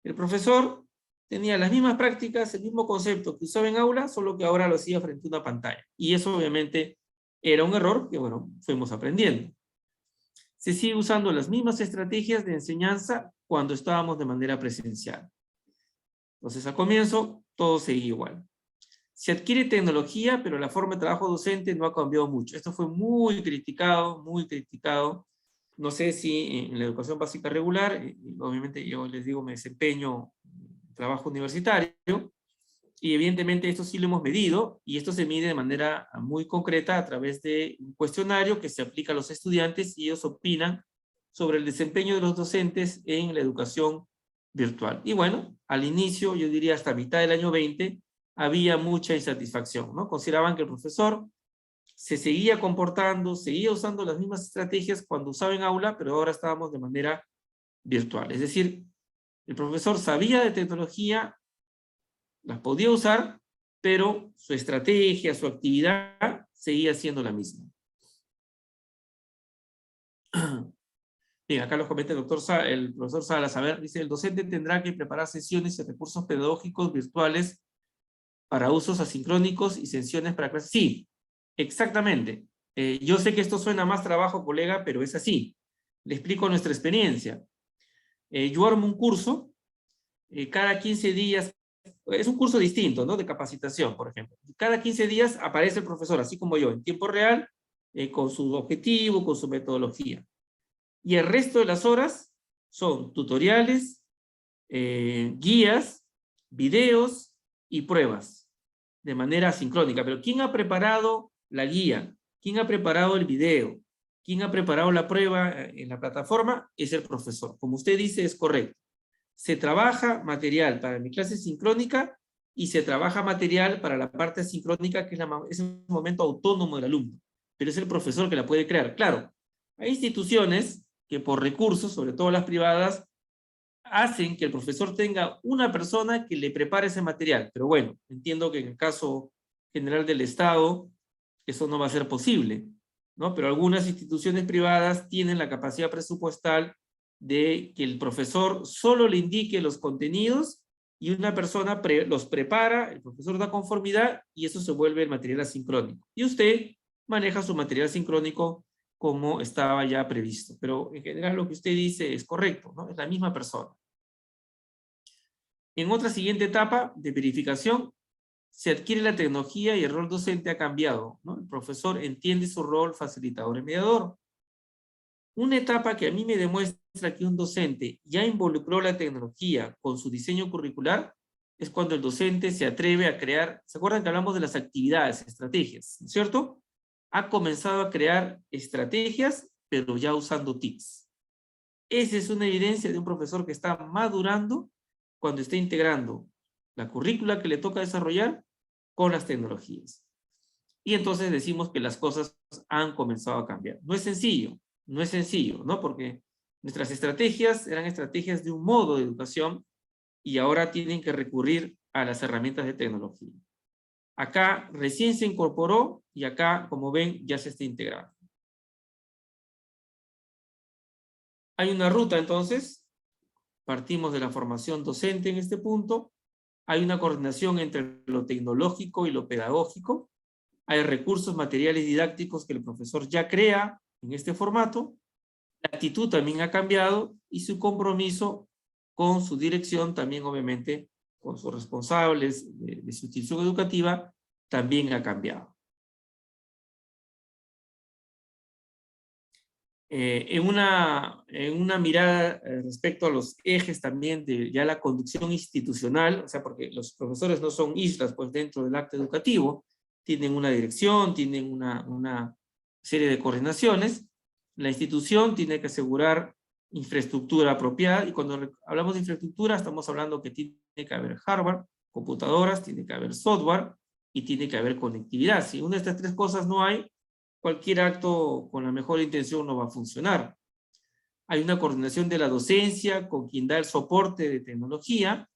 el profesor tenía las mismas prácticas, el mismo concepto que usaba en aula, solo que ahora lo hacía frente a una pantalla. Y eso obviamente era un error que, bueno, fuimos aprendiendo. Se sigue usando las mismas estrategias de enseñanza cuando estábamos de manera presencial. Entonces, al comienzo, todo seguía igual. Se adquiere tecnología, pero la forma de trabajo docente no ha cambiado mucho. Esto fue muy criticado, muy criticado. No sé si en la educación básica regular, obviamente yo les digo, me desempeño en trabajo universitario, y evidentemente esto sí lo hemos medido, y esto se mide de manera muy concreta a través de un cuestionario que se aplica a los estudiantes y ellos opinan sobre el desempeño de los docentes en la educación virtual. Y bueno, al inicio, yo diría hasta mitad del año 20, había mucha insatisfacción, ¿no? Consideraban que el profesor se seguía comportando, seguía usando las mismas estrategias cuando usaba en aula, pero ahora estábamos de manera virtual. Es decir, el profesor sabía de tecnología, las podía usar, pero su estrategia, su actividad seguía siendo la misma. Bien, acá los comenta el profesor Salas. A ver, dice, el docente tendrá que preparar sesiones y recursos pedagógicos virtuales para usos asincrónicos y sesiones para clases. Sí, exactamente. Yo sé que esto suena más trabajo, colega, pero es así. Le explico nuestra experiencia. Yo armo un curso, cada 15 días, es un curso distinto, ¿no? De capacitación, por ejemplo. Cada 15 días aparece el profesor, así como yo, en tiempo real, con su objetivo, con su metodología. Y el resto de las horas son tutoriales, guías, videos y pruebas, de manera asincrónica. Pero ¿quién ha preparado la guía? ¿Quién ha preparado el video? ¿Quién ha preparado la prueba en la plataforma? Es el profesor. Como usted dice, es correcto. Se trabaja material para mi clase sincrónica y se trabaja material para la parte asincrónica, que es un momento autónomo del alumno. Pero es el profesor que la puede crear. Claro, hay instituciones que por recursos, sobre todo las privadas, hacen que el profesor tenga una persona que le prepare ese material. Pero bueno, entiendo que en el caso general del Estado, eso no va a ser posible, ¿no? Pero algunas instituciones privadas tienen la capacidad presupuestal de que el profesor solo le indique los contenidos y una persona los prepara, el profesor da conformidad y eso se vuelve el material asincrónico. Y usted maneja su material sincrónico como estaba ya previsto. Pero en general lo que usted dice es correcto, ¿no? Es la misma persona. En otra siguiente etapa de verificación, se adquiere la tecnología y el rol docente ha cambiado, ¿no? El profesor entiende su rol facilitador y mediador. Una etapa que a mí me demuestra que un docente ya involucró la tecnología con su diseño curricular es cuando el docente se atreve a crear, ¿se acuerdan que hablamos de las actividades, estrategias, ¿cierto? Ha comenzado a crear estrategias, pero ya usando TICs. Esa es una evidencia de un profesor que está madurando cuando está integrando la currícula que le toca desarrollar con las tecnologías. Y entonces decimos que las cosas han comenzado a cambiar. No es sencillo, ¿no? Porque nuestras estrategias eran estrategias de un modo de educación y ahora tienen que recurrir a las herramientas de tecnología. Acá recién se incorporó y acá, como ven, ya se está integrando. Hay una ruta, entonces. Partimos de la formación docente en este punto. Hay una coordinación entre lo tecnológico y lo pedagógico. Hay recursos materiales didácticos que el profesor ya crea en este formato. La actitud también ha cambiado y su compromiso con su dirección, también obviamente con sus responsables de su institución educativa, también ha cambiado. En una mirada respecto a los ejes también de ya la conducción institucional, o sea, porque los profesores no son islas pues dentro del acto educativo, tienen una dirección, tienen una serie de coordinaciones. La institución tiene que asegurar infraestructura apropiada, y cuando hablamos de infraestructura estamos hablando que tiene que haber hardware, computadoras, tiene que haber software y tiene que haber conectividad. Si una de estas tres cosas no hay, cualquier acto con la mejor intención no va a funcionar. Hay una coordinación de la docencia con quien da el soporte de tecnología.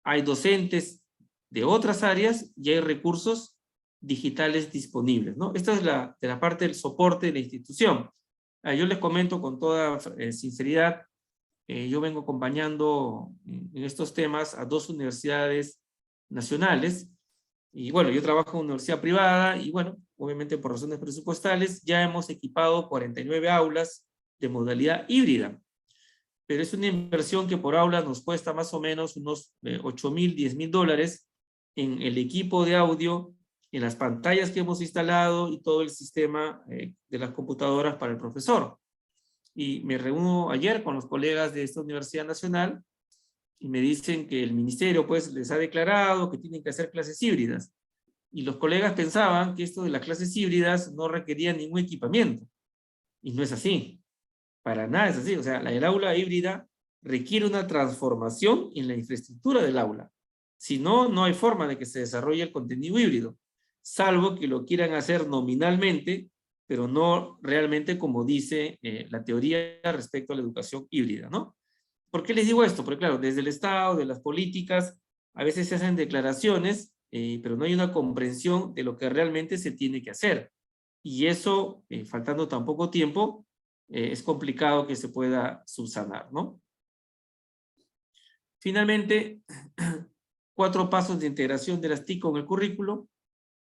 Hay docentes de otras áreas y hay recursos digitales disponibles, ¿no? Esta es de la parte del soporte de la institución. Yo les comento con toda sinceridad, yo vengo acompañando en estos temas a 2 universidades nacionales. Y bueno, yo trabajo en una universidad privada y bueno, obviamente por razones presupuestales ya hemos equipado 49 aulas de modalidad híbrida. Pero es una inversión que por aula nos cuesta más o menos unos 8.000, 10.000 dólares en el equipo de audio, en las pantallas que hemos instalado y todo el sistema de las computadoras para el profesor. Y me reúno ayer con los colegas de esta Universidad Nacional y me dicen que el ministerio pues les ha declarado que tienen que hacer clases híbridas. Y los colegas pensaban que esto de las clases híbridas no requería ningún equipamiento. Y no es así. Para nada es así. O sea, el aula híbrida requiere una transformación en la infraestructura del aula. Si no, no hay forma de que se desarrolle el contenido híbrido. Salvo que lo quieran hacer nominalmente, pero no realmente como dice la teoría respecto a la educación híbrida, ¿no? ¿Por qué les digo esto? Porque claro, desde el Estado, de las políticas, a veces se hacen declaraciones, pero no hay una comprensión de lo que realmente se tiene que hacer. Y eso, faltando tan poco tiempo, es complicado que se pueda subsanar, ¿no? Finalmente, 4 pasos de integración de las TIC con el currículo: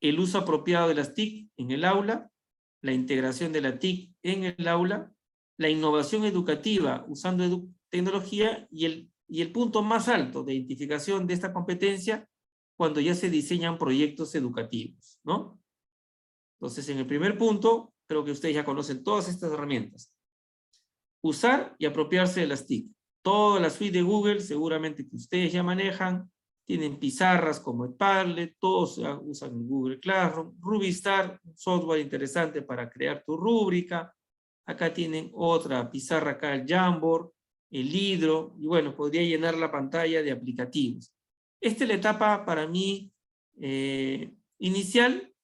el uso apropiado de las TIC en el aula, la integración de la TIC en el aula, la innovación educativa usando tecnología y el punto más alto de identificación de esta competencia cuando ya se diseñan proyectos educativos, ¿no? Entonces, en el primer punto, creo que ustedes ya conocen todas estas herramientas. Usar y apropiarse de las TIC. Toda la suite de Google, seguramente que ustedes ya manejan, tienen pizarras como Padlet, todos usan Google Classroom, Rubistar, un software interesante para crear tu rúbrica. Acá tienen otra pizarra, acá el Jamboard, el Hidro, y bueno, podría llenar la pantalla de aplicativos. Esta es la etapa para mí inicial,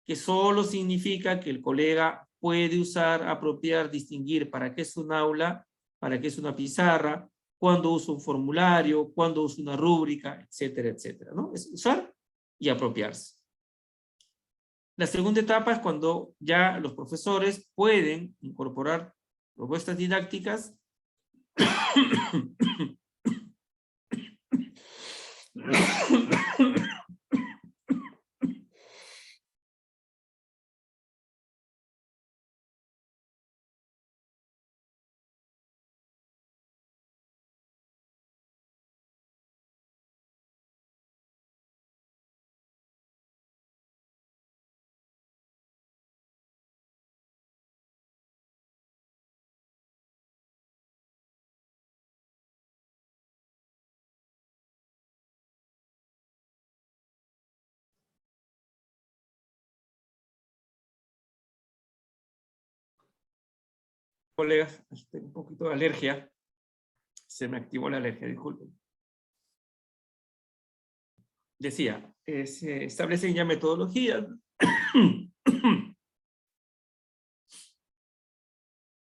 que solo significa que el colega puede usar, apropiar, distinguir para qué es un aula, para qué es una pizarra, cuándo usa un formulario, cuándo usa una rúbrica, etcétera, etcétera, ¿no? Es usar y apropiarse. La segunda etapa es cuando ya los profesores pueden incorporar propuestas didácticas colegas, tengo un poquito de alergia. Se me activó la alergia, disculpen. Decía, se establecen ya metodologías.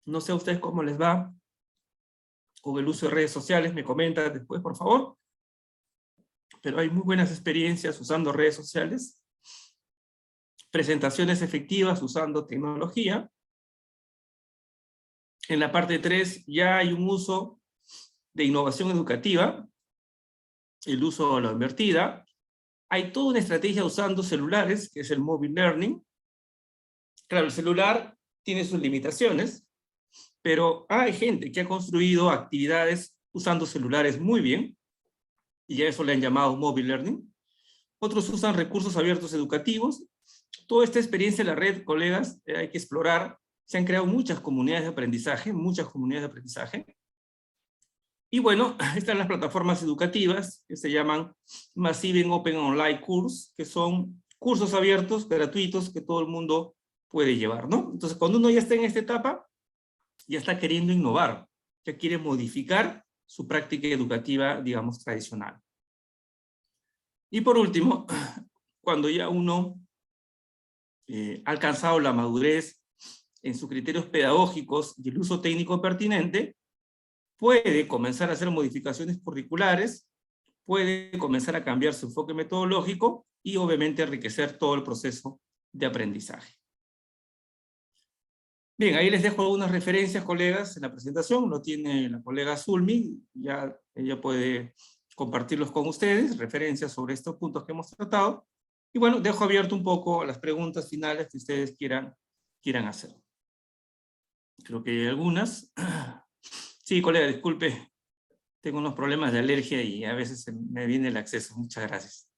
No sé a ustedes cómo les va con el uso de redes sociales, me comentan después, por favor. Pero hay muy buenas experiencias usando redes sociales. presentaciones efectivas usando tecnología. En la parte 3 ya hay un uso de innovación educativa, el uso de la invertida. Hay toda una estrategia usando celulares, que es el mobile learning. Claro, el celular tiene sus limitaciones, pero hay gente que ha construido actividades usando celulares muy bien, y a eso le han llamado mobile learning. Otros usan recursos abiertos educativos. Toda esta experiencia en la red, colegas, hay que explorar. Se han creado muchas comunidades de aprendizaje, Y bueno, están las plataformas educativas que se llaman Massive Open Online Course, que son cursos abiertos, gratuitos, que todo el mundo puede llevar, ¿no? Entonces, cuando uno ya está en esta etapa, ya está queriendo innovar, ya quiere modificar su práctica educativa, digamos, tradicional. Y por último, cuando ya uno ha alcanzado la madurez en sus criterios pedagógicos y el uso técnico pertinente, puede comenzar a hacer modificaciones curriculares, puede comenzar a cambiar su enfoque metodológico y obviamente enriquecer todo el proceso de aprendizaje. Bien, ahí les dejo algunas referencias, colegas, en la presentación. Lo tiene la colega Zulmi, ya ella puede compartirlos con ustedes, referencias sobre estos puntos que hemos tratado. Y bueno, dejo abierto un poco las preguntas finales que ustedes quieran hacer. Creo que hay algunas. Sí, colega, disculpe. Tengo unos problemas de alergia y a veces me viene el acceso. Muchas gracias.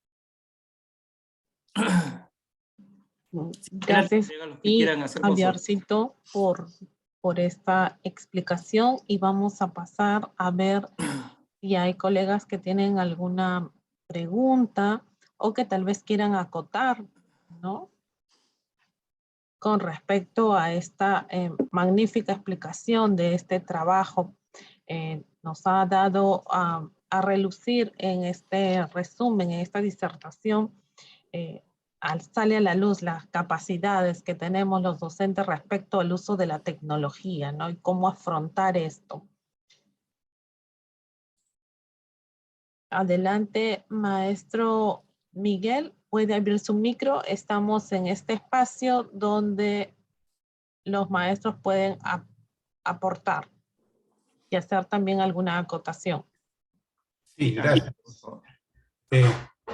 Gracias, y Javiercito, por esta explicación, y vamos a pasar a ver si hay colegas que tienen alguna pregunta o que tal vez quieran acotar, ¿no? Con respecto a esta magnífica explicación de este trabajo, nos ha dado a relucir en este resumen, en esta disertación, sale a la luz las capacidades que tenemos los docentes respecto al uso de la tecnología, ¿no? Y cómo afrontar esto. Adelante, maestro Miguel, puede abrir su micro. Estamos en este espacio donde los maestros pueden aportar y hacer también alguna acotación. Sí, gracias.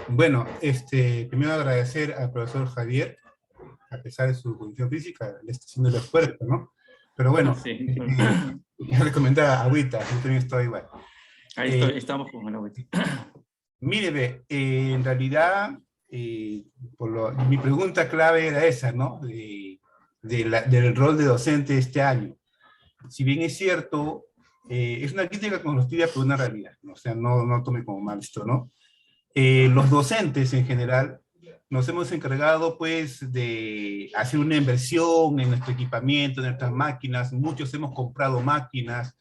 Bueno, primero agradecer al profesor Javier, a pesar de su condición física, le está haciendo el esfuerzo, ¿no? Pero bueno, sí. Ya le comentaba agüita, yo también estoy igual. Ahí estamos con el agüita. Mire, en realidad, mi pregunta clave era esa, ¿no? Del rol de docente este año. Si bien es cierto, es una crítica constructiva, pero una realidad, ¿no? O sea, no tome como mal esto, ¿no? Los docentes en general nos hemos encargado pues de hacer una inversión en nuestro equipamiento, en nuestras máquinas. Muchos hemos comprado máquinas,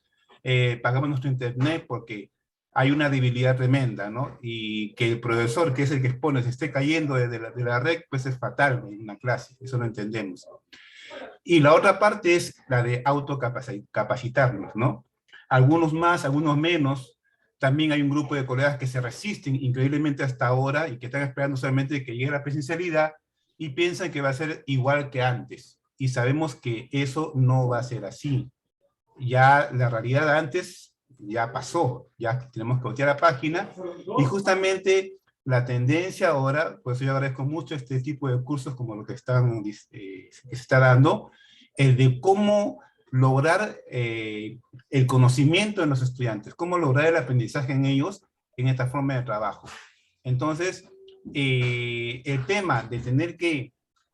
pagamos nuestro internet porque hay una debilidad tremenda, ¿no? Y que el profesor, que es el que expone, se esté cayendo de la red, pues es fatal en una clase, eso lo entendemos. Y la otra parte es la de autocapacitarnos, ¿no? Algunos más, algunos menos. También hay un grupo de colegas que se resisten increíblemente hasta ahora y que están esperando solamente que llegue la presencialidad y piensan que va a ser igual que antes. Y sabemos que eso no va a ser así. Ya la realidad de antes ya pasó, ya tenemos que voltear la página y justamente la tendencia ahora, pues yo agradezco mucho este tipo de cursos como lo que se está dando, el de cómo lograr el conocimiento en los estudiantes, cómo lograr el aprendizaje en ellos en esta forma de trabajo. Entonces, el tema de tener que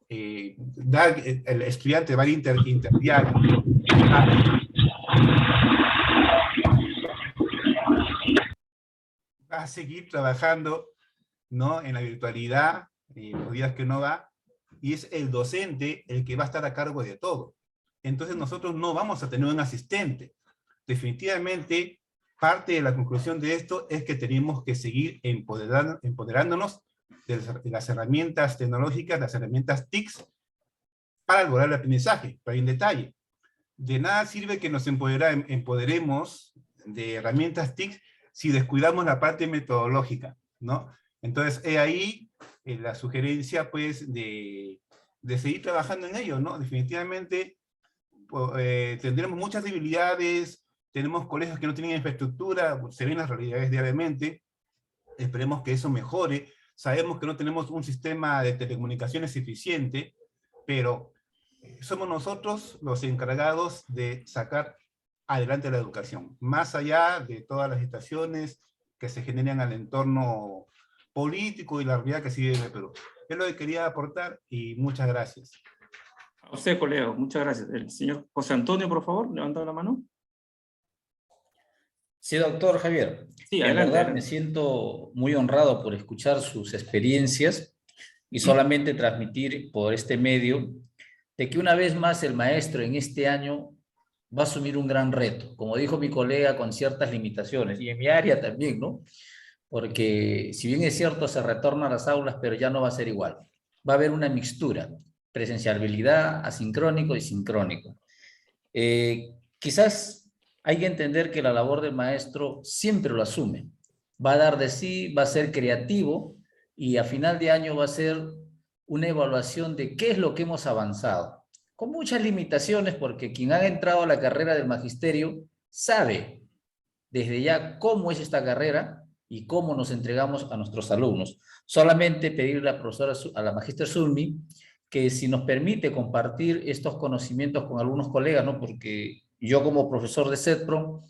el estudiante va a interdiario, va a seguir trabajando, ¿no? En la virtualidad, los días que no va, y es el docente el que va a estar a cargo de todo. Entonces nosotros no vamos a tener un asistente. Definitivamente, parte de la conclusión de esto es que tenemos que seguir empoderándonos de las herramientas tecnológicas, las herramientas TICs, para lograr el aprendizaje. Pero hay un detalle. De nada sirve que nos empoderemos de herramientas TICs si descuidamos la parte metodológica, ¿no? Entonces, ahí la sugerencia, pues, de de seguir trabajando en ello, ¿no? Definitivamente tendremos muchas debilidades, tenemos colegios que no tienen infraestructura, se ven las realidades diariamente, esperemos que eso mejore. Sabemos que no tenemos un sistema de telecomunicaciones eficiente, pero somos nosotros los encargados de sacar adelante la educación, más allá de todas las situaciones que se generan al entorno político y la realidad que sigue en el Perú. Es lo que quería aportar y muchas gracias. A usted, colega, muchas gracias. El señor José Antonio, por favor, levanta la mano. Sí, doctor Javier. Sí, en adelante, verdad adelante. me siento muy honrado por escuchar sus experiencias y solamente transmitir por este medio de que una vez más el maestro en este año va a asumir un gran reto, como dijo mi colega, con ciertas limitaciones, y en mi área también, ¿no? Porque si bien es cierto, se retorna a las aulas, pero ya no va a ser igual. Va a haber una mixtura, presencialidad, asincrónico y sincrónico. Quizás hay que entender que la labor del maestro siempre lo asume. Va a dar de sí, va a ser creativo y a final de año va a ser una evaluación de qué es lo que hemos avanzado. Con muchas limitaciones, porque quien ha entrado a la carrera del magisterio sabe desde ya cómo es esta carrera y cómo nos entregamos a nuestros alumnos. Solamente pedirle a la profesora, a la magíster Zulmi, que si nos permite compartir estos conocimientos con algunos colegas, ¿no? Porque yo como profesor de CETPRO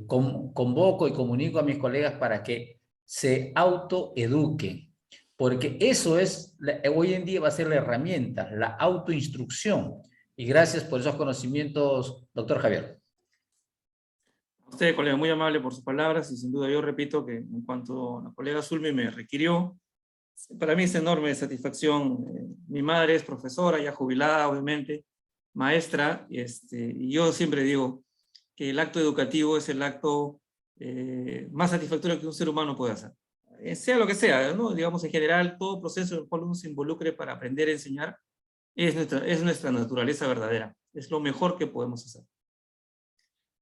convoco y comunico a mis colegas para que se autoeduquen, porque eso es, hoy en día va a ser la herramienta, la autoinstrucción. Y gracias por esos conocimientos, doctor Javier. Usted, colega, muy amable por sus palabras, y sin duda yo repito que en cuanto la colega Zulmi me requirió, para mí es enorme satisfacción. Mi madre es profesora, ya jubilada, obviamente, maestra, y yo siempre digo que el acto educativo es el acto más satisfactorio que un ser humano puede hacer. Sea lo que sea, ¿no? Digamos, en general, todo proceso en el cual uno se involucre para aprender a enseñar es nuestra naturaleza verdadera, es lo mejor que podemos hacer.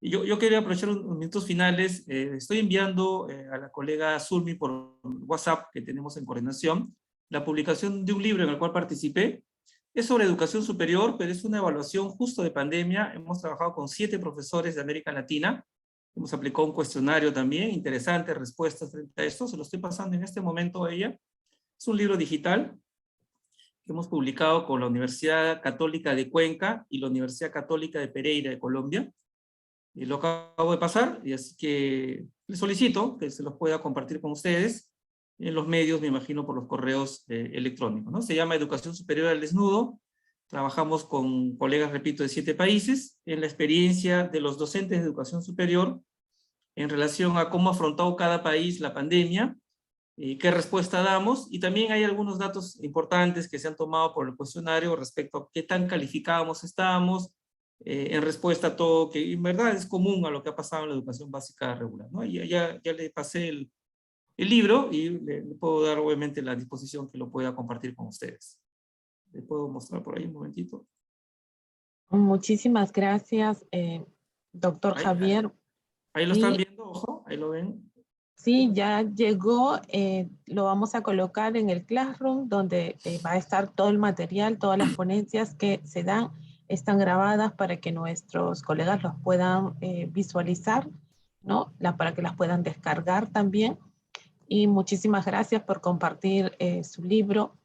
Y yo quería aprovechar unos minutos finales. Estoy enviando a la colega Zulmi por WhatsApp, que tenemos en coordinación, la publicación de un libro en el cual participé. Es sobre educación superior, pero es una evaluación justo de pandemia. Hemos trabajado con 7 profesores de América Latina. Hemos aplicado un cuestionario también, interesante, respuestas frente a esto. Se lo estoy pasando en este momento a ella. Es un libro digital que hemos publicado con la Universidad Católica de Cuenca y la Universidad Católica de Pereira de Colombia. Y lo acabo de pasar, y así que les solicito que se los pueda compartir con ustedes en los medios, me imagino por los correos electrónicos, ¿no? Se llama Educación Superior al Desnudo. Trabajamos con colegas, repito, de 7 países, en la experiencia de los docentes de educación superior en relación a cómo ha afrontado cada país la pandemia, qué respuesta damos, y también hay algunos datos importantes que se han tomado por el cuestionario respecto a qué tan calificados estamos, en respuesta a todo, que en verdad es común a lo que ha pasado en la educación básica regular, ¿no? Ya le pasé el libro y le puedo dar obviamente la disposición que lo pueda compartir con ustedes. ¿Le puedo mostrar por ahí un momentito? Muchísimas gracias, doctor Javier. Ahí lo están viendo, ojo, ahí lo ven. Sí, ya llegó, lo vamos a colocar en el Classroom, donde va a estar todo el material, todas las ponencias que se dan, están grabadas para que nuestros colegas los puedan visualizar, ¿no? Para que las puedan descargar también. Y muchísimas gracias por compartir su libro.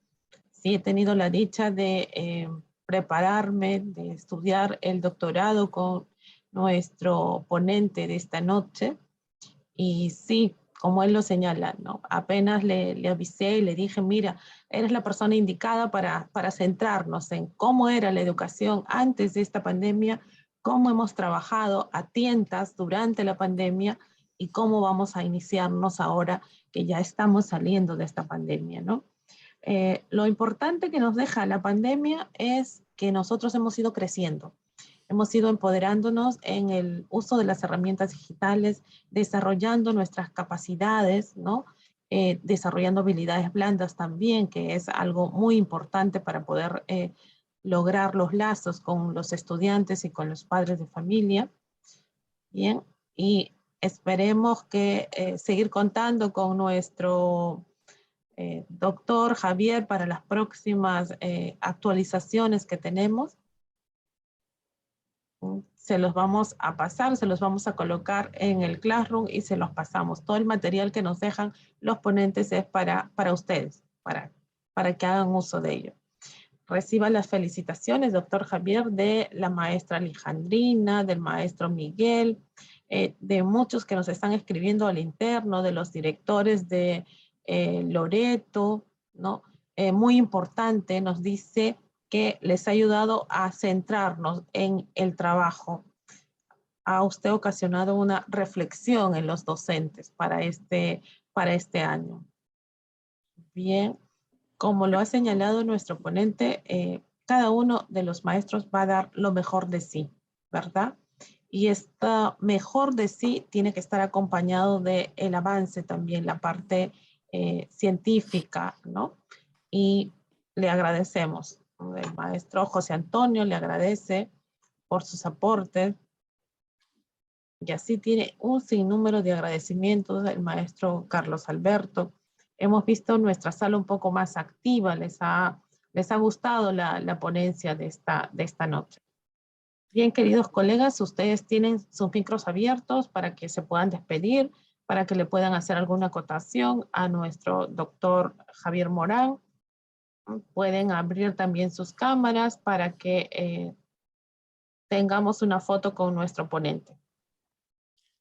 Sí, he tenido la dicha de prepararme, de estudiar el doctorado con nuestro ponente de esta noche. Y sí, como él lo señala, ¿no? Apenas le avisé y le dije, mira, eres la persona indicada para centrarnos en cómo era la educación antes de esta pandemia, cómo hemos trabajado a tientas durante la pandemia y cómo vamos a iniciarnos ahora que ya estamos saliendo de esta pandemia, ¿no? Lo importante que nos deja la pandemia es que nosotros hemos ido creciendo. Hemos ido empoderándonos en el uso de las herramientas digitales, desarrollando nuestras capacidades, ¿no? Desarrollando habilidades blandas también, que es algo muy importante para poder lograr los lazos con los estudiantes y con los padres de familia. Bien, y esperemos que seguir contando con nuestro Doctor Javier, para las próximas actualizaciones que tenemos, se los vamos a pasar, se los vamos a colocar en el Classroom y se los pasamos. Todo el material que nos dejan los ponentes es para ustedes, para que hagan uso de ello. Reciba las felicitaciones, doctor Javier, de la maestra Alejandrina, del maestro Miguel, de muchos que nos están escribiendo al interno, de los directores de Loreto, ¿no? Muy importante, nos dice que les ha ayudado a centrarnos en el trabajo. Ha usted ocasionado una reflexión en los docentes para este año. Bien, como lo ha señalado nuestro ponente, cada uno de los maestros va a dar lo mejor de sí, ¿verdad? Y esta mejor de sí tiene que estar acompañado del avance también, la parte científica, ¿no? Y le agradecemos. El maestro José Antonio le agradece por sus aportes. Y así tiene un sinnúmero de agradecimientos del maestro Carlos Alberto. Hemos visto nuestra sala un poco más activa, les ha gustado la ponencia de esta noche. Bien, queridos colegas, ustedes tienen sus micros abiertos para que se puedan despedir, para que le puedan hacer alguna acotación a nuestro doctor Javier Morán. Pueden abrir también sus cámaras para que tengamos una foto con nuestro ponente.